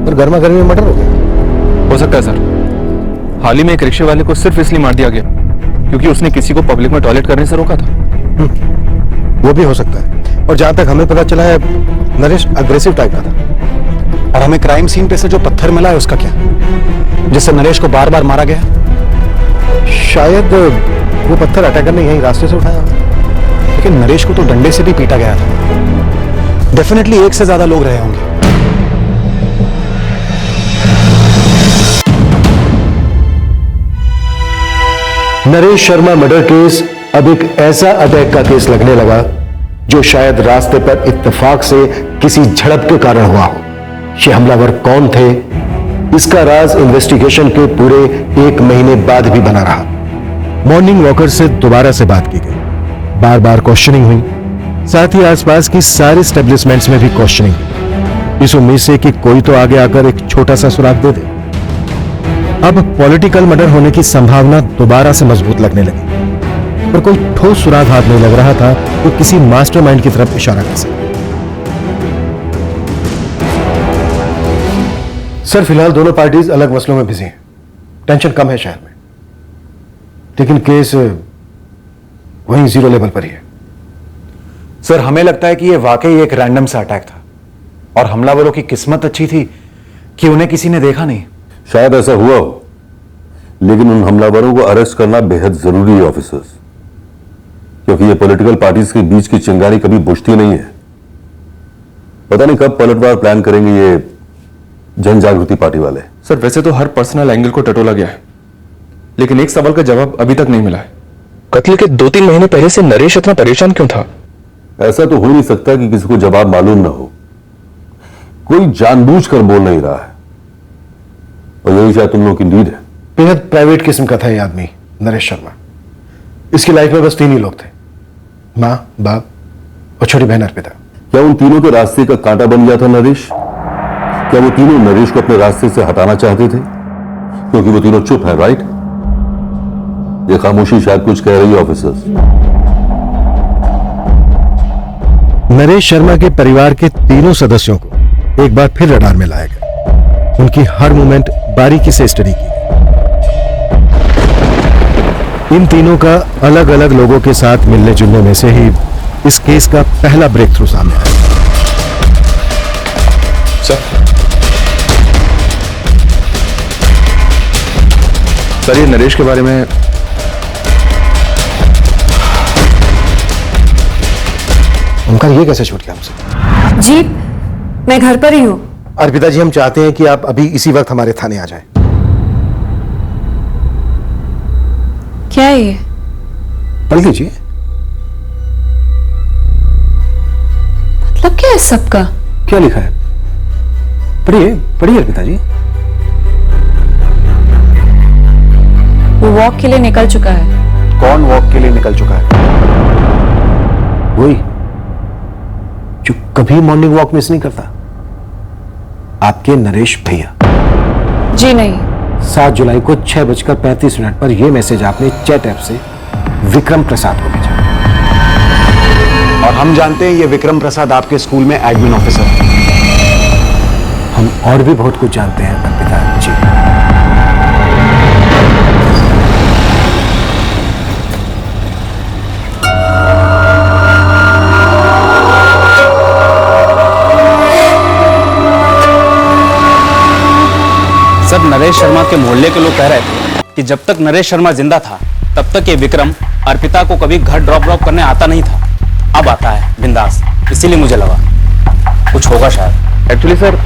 और गर्मा गर्मी में मर्डर हो गया। हो सकता है सर, हाल ही में एक रिक्शे वाले को सिर्फ इसलिए मार दिया गया क्योंकि उसने किसी को पब्लिक में टॉयलेट करने से रोका था। वो भी हो सकता है। और जहां तक हमें पता चला है, नरेश अग्रेसिव टाइप का था। और हमें क्राइम सीन पे से जो पत्थर मिला है उसका क्या, जिससे नरेश को बार बार मारा गया? शायद वो पत्थर अटैकर ने यही रास्ते से उठाया, लेकिन नरेश को तो डंडे से भी पीटा गया था। डेफिनेटली 1 से ज्यादा लोग रहे होंगे। नरेश शर्मा मर्डर केस अब एक ऐसा अटैक का केस लगने लगा जो शायद रास्ते पर इत्तेफाक से किसी झड़प के कारण हुआ हो। ये हमलावर कौन थे, इसका राज इन्वेस्टिगेशन के पूरे 1 महीने बाद भी बना रहा। मॉर्निंग वॉकर से दोबारा से बात की गई, बार बार क्वेश्चनिंग हुई, साथ ही आसपास की सारी एस्टेब्लिशमेंट्स में भी क्वेश्चनिंग हुई, इस उम्मीद से कि कोई तो आगे आकर एक छोटा सा सुराग दे दे। अब पॉलिटिकल मर्डर होने की संभावना दोबारा से मजबूत लगने लगी, पर कोई ठोस सुराग हाथ नहीं लग रहा था तो किसी मास्टरमाइंड की तरफ इशारा कर सके। सर, फिलहाल दोनों पार्टीज अलग मसलों में बिजी हैं, टेंशन कम है शहर में, लेकिन केस वहीं 0 लेवल पर ही है। सर, हमें लगता है कि यह वाकई एक रैंडम सा अटैक था और हमलावरों की किस्मत अच्छी थी कि उन्हें किसी ने देखा नहीं। शायद ऐसा हुआ हो, लेकिन उन हमलावरों को अरेस्ट करना बेहद जरूरी है ऑफिसर्स, क्योंकि ये पॉलिटिकल पार्टीज के बीच की चिंगारी कभी बुझती नहीं है। पता नहीं कब पलटवार प्लान करेंगे ये जन जागृति पार्टी वाले। सर, वैसे तो हर पर्सनल एंगल को टटोला गया है, लेकिन एक सवाल का जवाब अभी तक नहीं मिला है। कत्ल के 2-3 महीने पहले से नरेश इतना परेशान क्यों था? ऐसा तो हो नहीं सकता कि किसी को जवाब मालूम ना हो। कोई जानबूझकर बोल नहीं रहा है, और यही शायद तुम लोगों की नीड है। बेहद प्राइवेट किस्म का था ये आदमी नरेश शर्मा। इसकी लाइफ में बस 3 ही लोग थे, मां, बाप और छोटी बहन अर्पिता। क्या उन तीनों के रास्ते का कांटा बन गया था नरेश? क्या वो तीनों नरेश को अपने रास्ते से हटाना चाहते थे क्योंकि वो तीनों चुप है? राइट? ये खामोशी शायद कुछ कह रही है ऑफिसर्स। नरेश शर्मा के परिवार के तीनों सदस्यों को एक बार फिर रडार में लाया गया। उनकी हर मूवमेंट बारीकी से स्टडी की गई। इन तीनों का अलग अलग लोगों के साथ मिलने जुलने में से ही इस केस का पहला ब्रेक थ्रू सामने आया। सर ये नरेश के बारे में ओमकार ये कैसे छूट गया हमसे? जी मैं घर पर ही हूँ। अर्पिता जी, हम चाहते हैं कि आप अभी इसी वक्त हमारे थाने आ जाएं। क्या है ये? पढ़ लीजिए। मतलब क्या है सबका? क्या लिखा है? पढ़िए पढ़िए अर्पिता जी। वो वॉक के लिए निकल चुका है। कौन वॉक के लिए निकल चुका है? वही जो कभी मॉर्निंग वॉक मिस नहीं करता, आपके नरेश भैया। जी नहीं। 7 जुलाई को 6:35 पर यह मैसेज आपने चैट ऐप से विक्रम प्रसाद को भेजा, और हम जानते हैं ये विक्रम प्रसाद आपके स्कूल में एडमिन ऑफिसर है। हम और भी बहुत कुछ जानते हैं अर्पिता जी। सर नरेश शर्मा के मोहल्ले के लोग कह रहे थे कि जब तक नरेश शर्मा जिंदा था तब तक ये विक्रम अर्पिता को कभी घर ड्रॉप करने आता नहीं था। अब आता है बिंदास, इसीलिए मुझे लगा कुछ होगा शायद। एक्चुअली सर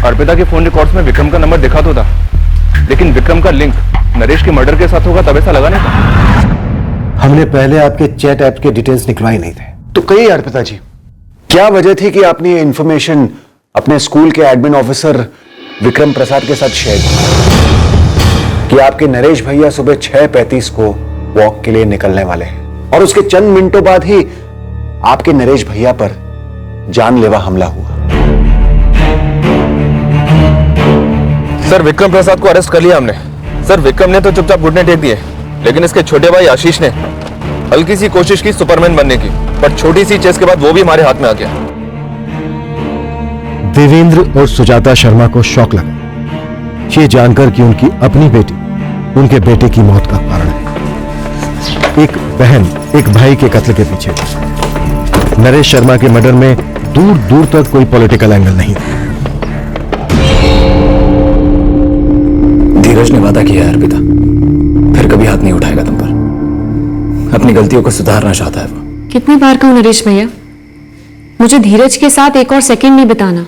अर्पिता के फोन रिकॉर्ड्स में विक्रम का नंबर दिखा तो था, लेकिन विक्रम का लिंक नरेश के मर्डर के साथ होगा तब ऐसा लगा नहीं था। हमने पहले आपके चैट ऐप के डिटेल्स निकलवाए नहीं थे, तो कहिए अर्पिता जी, क्या वजह थी कि आपने ये इंफॉर्मेशन अपने स्कूल के एडमिन ऑफिसर विक्रम प्रसाद के साथ शेयर की कि आपके नरेश भैया सुबह 6:35 को वॉक के लिए निकलने वाले हैं, और उसके चंद मिनटों बाद ही आपके नरेश भैया पर जानलेवा हमला हुआ? सर विक्रम प्रसाद को अरेस्ट कर लिया हमने। सर विक्रम ने तो चुपचाप घुटने टेक दिए, लेकिन इसके छोटे भाई आशीष ने हल्की सी कोशिश की सुपरमैन बनने की, पर छोटी सी चेस के बाद वो भी हमारे हाथ में आ गया। देवेंद्र और सुजाता शर्मा को शौक लगा ये जानकर कि उनकी अपनी बेटी उनके बेटे की मौत का कारण है। एक बहन एक भाई के कत्ल के पीछे थी। नरेश शर्मा के मर्डर में दूर दूर तक कोई पॉलिटिकल एंगल नहीं था। धीरज ने वादा किया है अर्पिता, फिर कभी हाथ नहीं उठाएगा तुम पर। अपनी गलतियों को सुधारना चाहता है वो। कितनी बार कहूं नरेश भैया, मुझे धीरज के साथ एक और सेकंड नहीं बिताना।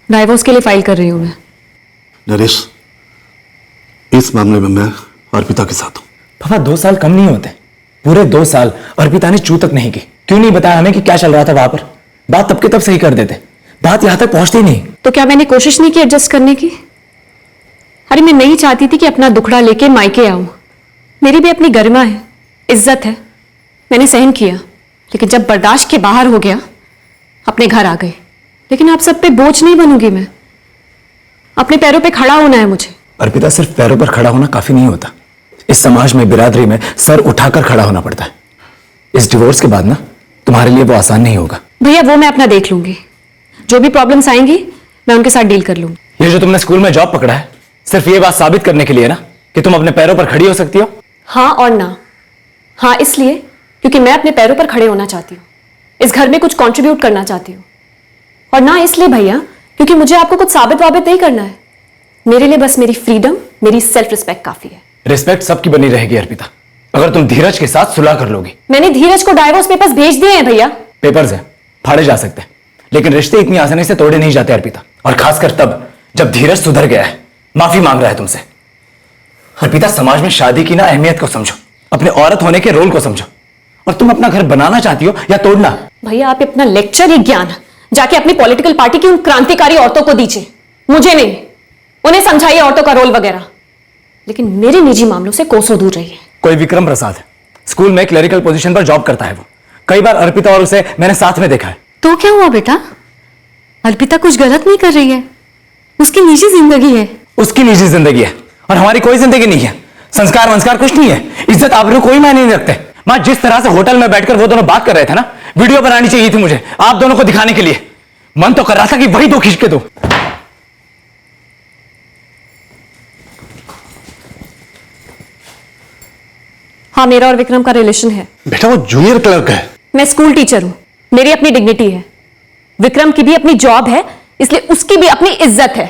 डाइवोर्स के लिए फाइल कर रही हूं मैं। नरेश, इस मामले में मैं अर्पिता के साथ हूं। पापा 2 साल कम नहीं होते, पूरे 2 साल अर्पिता ने चू तक नहीं की। क्यों नहीं बताया हमें कि क्या चल रहा था वहां पर? बात तब के तब सही कर देते, बात यहां तक पहुंचती नहीं। तो क्या मैंने कोशिश नहीं की एडजस्ट करने की? अरे मैं नहीं चाहती थी कि अपना दुखड़ा लेके मायके आऊं। मेरी भी अपनी गरिमा है, इज्जत है, मैंने सहन किया, लेकिन जब बर्दाश्त के बाहर हो गया अपने घर आ गए। लेकिन आप सब पे बोझ नहीं बनूंगी मैं, अपने पैरों पे खड़ा होना है मुझे। अर्पिता सिर्फ पैरों पर खड़ा होना काफी नहीं होता, इस समाज में बिरादरी में सर उठाकर खड़ा होना पड़ता है। इस डिवोर्स के बाद ना तुम्हारे लिए वो आसान नहीं होगा। भैया वो मैं अपना देख लूंगी, जो भी प्रॉब्लम्स आएंगी मैं उनके साथ डील कर लूंगी। ये जो तुमने स्कूल में जॉब पकड़ा है सिर्फ ये बात साबित करने के लिए ना कि तुम अपने पैरों पर खड़ी हो सकती हो? हाँ और ना। हाँ इसलिए क्योंकि मैं अपने पैरों पर खड़े होना चाहती हूँ, इस घर में कुछ कंट्रीब्यूट करना चाहती हूँ, और ना इसलिए भैया क्योंकि मुझे आपको कुछ साबित वाबित नहीं करना है। मेरे लिए बस मेरी फ्रीडम, मेरी सेल्फ रिस्पेक्ट काफी है। रिस्पेक्ट सबकी बनी रहेगी अर्पिता, अगर तुम धीरज के साथ सुलह कर लोगी। मैंने धीरज को डाइवोर्स पेपर्स भेज दिए हैं भैया। पेपर्स है, फाड़े जा सकते हैं, लेकिन रिश्ते इतनी आसानी से तोड़े नहीं जाते अर्पिता, और खासकर तब जब धीरज सुधर गया है, माफी मांग रहा है तुमसे। अर्पिता समाज में शादी की ना अहमियत को समझो, अपने औरत होने के रोल को समझो, और तुम अपना घर बनाना चाहती हो या तोड़ना? भैया आप अपना लेक्चर ही ज्ञान जाके अपनी पॉलिटिकल पार्टी की उन क्रांतिकारी औरतों को दीजिए, मुझे नहीं। उन्हें समझाइए औरतों का रोल वगैरह, लेकिन मेरे निजी मामलों से कोसों दूर रहिए। कोई विक्रम प्रसाद है, स्कूल में क्लरिकल पोजीशन पर जॉब करता है वो। कई बार अर्पिता और उसे मैंने साथ में देखा है। तो क्या हुआ बेटा? अर्पिता कुछ गलत नहीं कर रही है, उसकी निजी जिंदगी है। उसकी निजी जिंदगी है और हमारी कोई जिंदगी नहीं है। संस्कार वंस्कार कुछ नहीं है, इज्जत आबरू कोई मायने नहीं रखते। मां जिस तरह से होटल में बैठकर वो दोनों बात कर रहे थे ना, वीडियो बनानी चाहिए थी मुझे आप दोनों को दिखाने के लिए। मन तो कर रहा था कि वही 2 खींच के दो। हाँ मेरा और विक्रम का रिलेशन है। बेटा वो जूनियर क्लर्क है। मैं स्कूल टीचर हूं, मेरी अपनी डिग्निटी है। विक्रम की भी अपनी जॉब है, इसलिए उसकी भी अपनी इज्जत है।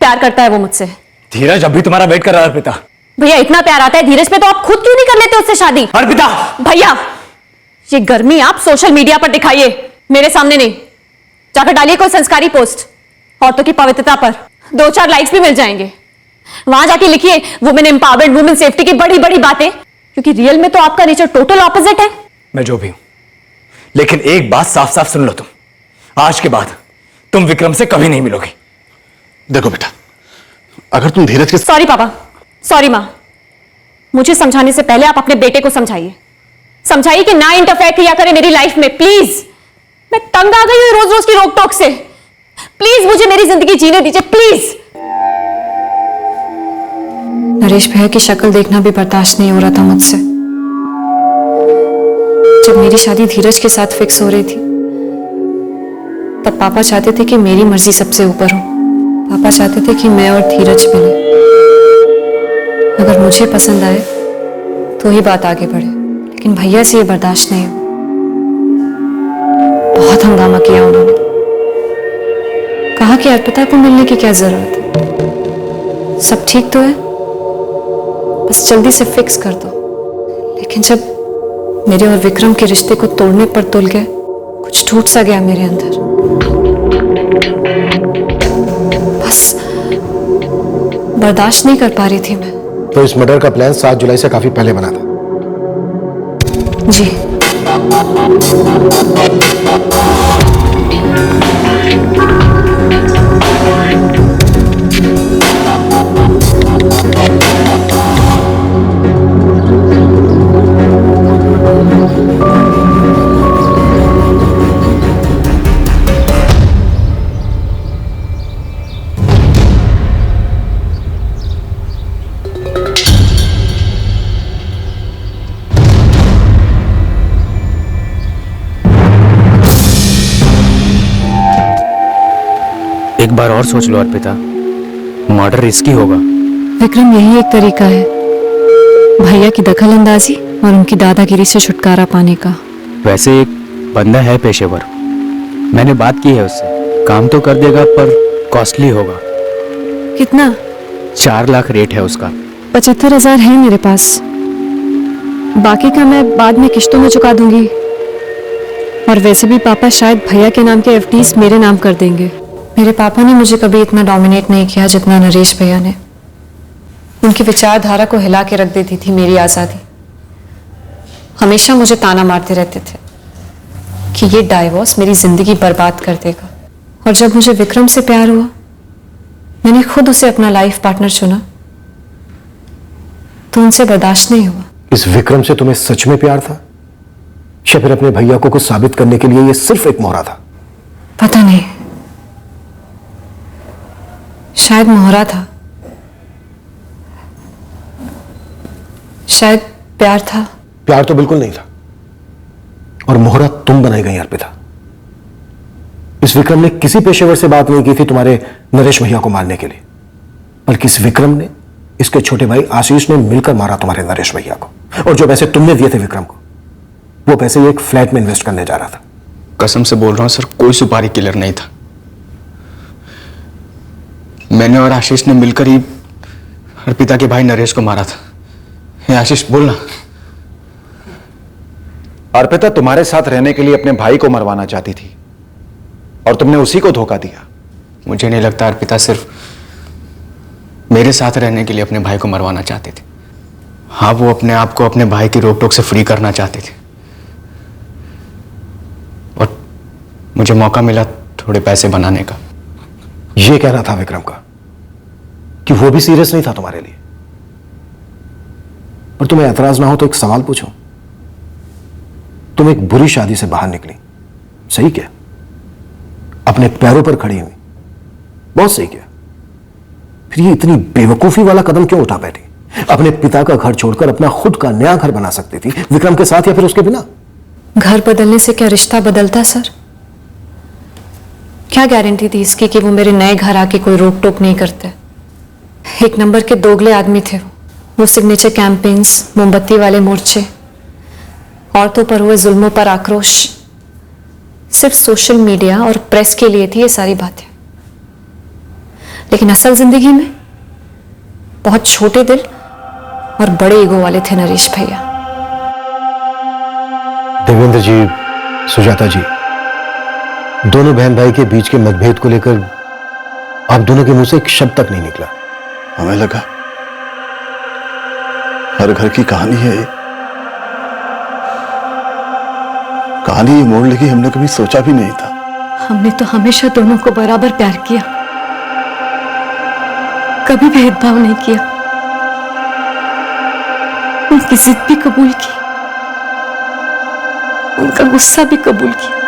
प्यार करता है वो मुझसे। धीरज अभी तुम्हारा वेट कर रहा है अर्पिता, भैया इतना प्यार आता है धीरज पे तो आप खुद क्यों नहीं कर लेते उससे शादी? अर्पिता! भैया ये गर्मी आप सोशल मीडिया पर दिखाइए, मेरे सामने नहीं। जाकर डालिए कोई संस्कारी पोस्ट औरतों की पवित्रता पर, 2-4 लाइक्स भी मिल जाएंगे। वहां जाके लिखिए वुमेन एम्पावरमेंट, वुमेन सेफ्टी की बड़ी बड़ी बातें, क्योंकि रियल में तो आपका नेचर टोटल ऑपोजिट है। मैं जो भी हूं, लेकिन एक बात साफ साफ सुन लो, तुम आज के बाद तुम विक्रम से कभी नहीं मिलोगी। देखो बेटा, अगर तुम धीरज के... सॉरी पापा, सॉरी मां, मुझे समझाने से पहले आप अपने बेटे को समझाइए। समझाइए कि ना इंटरफेयर किया करे मेरी लाइफ में, प्लीज। मैं तंग आ गई हूं रोज रोज की रोक टोक से। प्लीज मुझे मेरी जिंदगी जीने दीजिए, प्लीज। नरेश भैया की शक्ल देखना भी बर्दाश्त नहीं हो रहा था मुझसे। जब मेरी शादी धीरज के साथ फिक्स हो रही थी तब पापा चाहते थे कि मेरी मर्जी सबसे ऊपर हो। पापा चाहते थे कि मैं और धीरज मिले, अगर मुझे पसंद आए तो ही बात आगे बढ़े, लेकिन भैया से ये बर्दाश्त नहीं हो। बहुत हंगामा किया उन्होंने, कहा कि अर्पिता को मिलने की क्या जरूरत है, सब ठीक तो है, बस जल्दी से फिक्स कर दो। लेकिन जब मेरे और विक्रम के रिश्ते को तोड़ने पर तुल गए, कुछ टूट सा गया मेरे अंदर। बस बर्दाश्त नहीं कर पा रही थी मैं। तो इस मर्डर का प्लान 7 जुलाई से काफी पहले बना था? जी। एक बार और सोच लो अर्पिता, मर्डर रिस्की होगा। विक्रम, यही एक तरीका है भैया की दखल अंदाजी और उनकी दादागिरी से छुटकारा पाने का। वैसे एक बंदा है पेशेवर, मैंने बात की है उससे, काम तो कर देगा पर कॉस्टली होगा। कितना? 4 लाख रेट है उसका। 75,000 है मेरे पास, बाकी का मैं बाद में किश्तों में चुका दूंगी। और वैसे भी पापा शायद भैया के नाम के एफडीज मेरे नाम कर देंगे। मेरे पापा ने मुझे कभी इतना डोमिनेट नहीं किया जितना नरेश भैया ने। उनकी विचारधारा को हिला के रख देती थी मेरी आजादी। हमेशा मुझे ताना मारते रहते थे कि ये डाइवोर्स मेरी जिंदगी बर्बाद कर देगा। और जब मुझे विक्रम से प्यार हुआ, मैंने खुद उसे अपना लाइफ पार्टनर चुना, तो उनसे बर्दाश्त नहीं हुआ। इस विक्रम से तुम्हें सच में प्यार था या फिर अपने भैया को कुछ साबित करने के लिए ये सिर्फ एक मोहरा था? पता नहीं, शायद मोहरा था, शायद प्यार था। प्यार तो बिल्कुल नहीं था, और मोहरा तुम बनाई गई अर्पिता। इस विक्रम ने किसी पेशेवर से बात नहीं की थी तुम्हारे नरेश भैया को मारने के लिए, बल्कि इस विक्रम ने इसके छोटे भाई आशीष ने मिलकर मारा तुम्हारे नरेश भैया को। और जो पैसे तुमने दिए थे विक्रम को, वो पैसे ये एक फ्लैट में इन्वेस्ट करने जा रहा था। कसम से बोल रहा हूं सर, कोई सुपारी किलर नहीं था। मैंने और आशीष ने मिलकर ही अर्पिता के भाई नरेश को मारा था। हे आशीष, बोलना। अर्पिता तुम्हारे साथ रहने के लिए अपने भाई को मरवाना चाहती थी और तुमने उसी को धोखा दिया। मुझे नहीं लगता अर्पिता सिर्फ मेरे साथ रहने के लिए अपने भाई को मरवाना चाहती थी। हाँ, वो अपने आप को अपने भाई की रोक टोक से फ्री करना चाहती थी, और मुझे मौका मिला थोड़े पैसे बनाने का। यह कहना था विक्रम का कि वो भी सीरियस नहीं था तुम्हारे लिए। पर तुम्हें ऐतराज ना हो तो एक सवाल पूछूं। तुम एक बुरी शादी से बाहर निकली, सही किया, अपने पैरों पर खड़ी हुई, बहुत सही किया। फिर ये इतनी बेवकूफी वाला कदम क्यों उठा बैठी? अपने पिता का घर छोड़कर अपना खुद का नया घर बना सकती थी, विक्रम के साथ या फिर उसके बिना। घर बदलने से क्या रिश्ता बदलता सर? क्या गारंटी थी इसकी कि वो मेरे नए घर आके कोई रोक टोक नहीं करते? एक नंबर के दोगले आदमी थे वो सिग्नेचर कैंपेन्स, मोमबत्ती वाले मोर्चे, औरतों पर हुए जुल्मों पर आक्रोश, सिर्फ सोशल मीडिया और प्रेस के लिए थी ये सारी बातें। लेकिन असल जिंदगी में बहुत छोटे दिल और बड़े ईगो वाले थे नरेश भैया। देवेंद्र जी, सुजाता जी, दोनों बहन भाई के बीच के मतभेद को लेकर आप दोनों के मुंह से एक शब्द तक नहीं निकला। हमें लगा हर घर की कहानी है ये। कहानी ये मोड़ लेगी हमने कभी सोचा भी नहीं था। हमने तो हमेशा दोनों को बराबर प्यार किया, कभी भेदभाव नहीं किया। उनकी जिद भी कबूल की, उनका गुस्सा भी कबूल किया।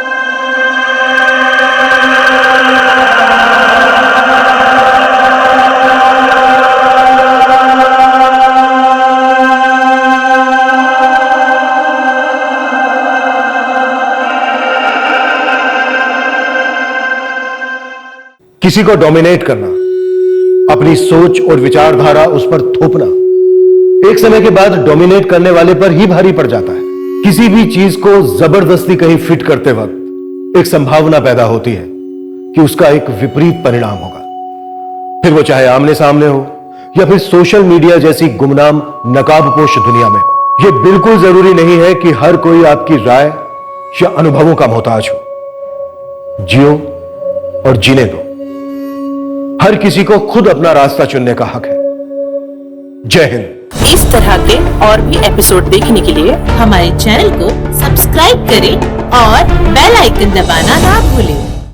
किसी को डोमिनेट करना, अपनी सोच और विचारधारा उस पर थोपना, एक समय के बाद डोमिनेट करने वाले पर ही भारी पड़ जाता है। किसी भी चीज को जबरदस्ती कहीं फिट करते वक्त एक संभावना पैदा होती है कि उसका एक विपरीत परिणाम होगा, फिर वो चाहे आमने सामने हो या फिर सोशल मीडिया जैसी गुमनाम नकाबपोश दुनिया में हो। यह बिल्कुल जरूरी नहीं है कि हर कोई आपकी राय या अनुभवों का मोहताज हो। जियो और जीने दो। हर किसी को खुद अपना रास्ता चुनने का हक है। जय हिंद। इस तरह के और भी एपिसोड देखने के लिए हमारे चैनल को सब्सक्राइब करें और बेल आइकन दबाना ना भूलें।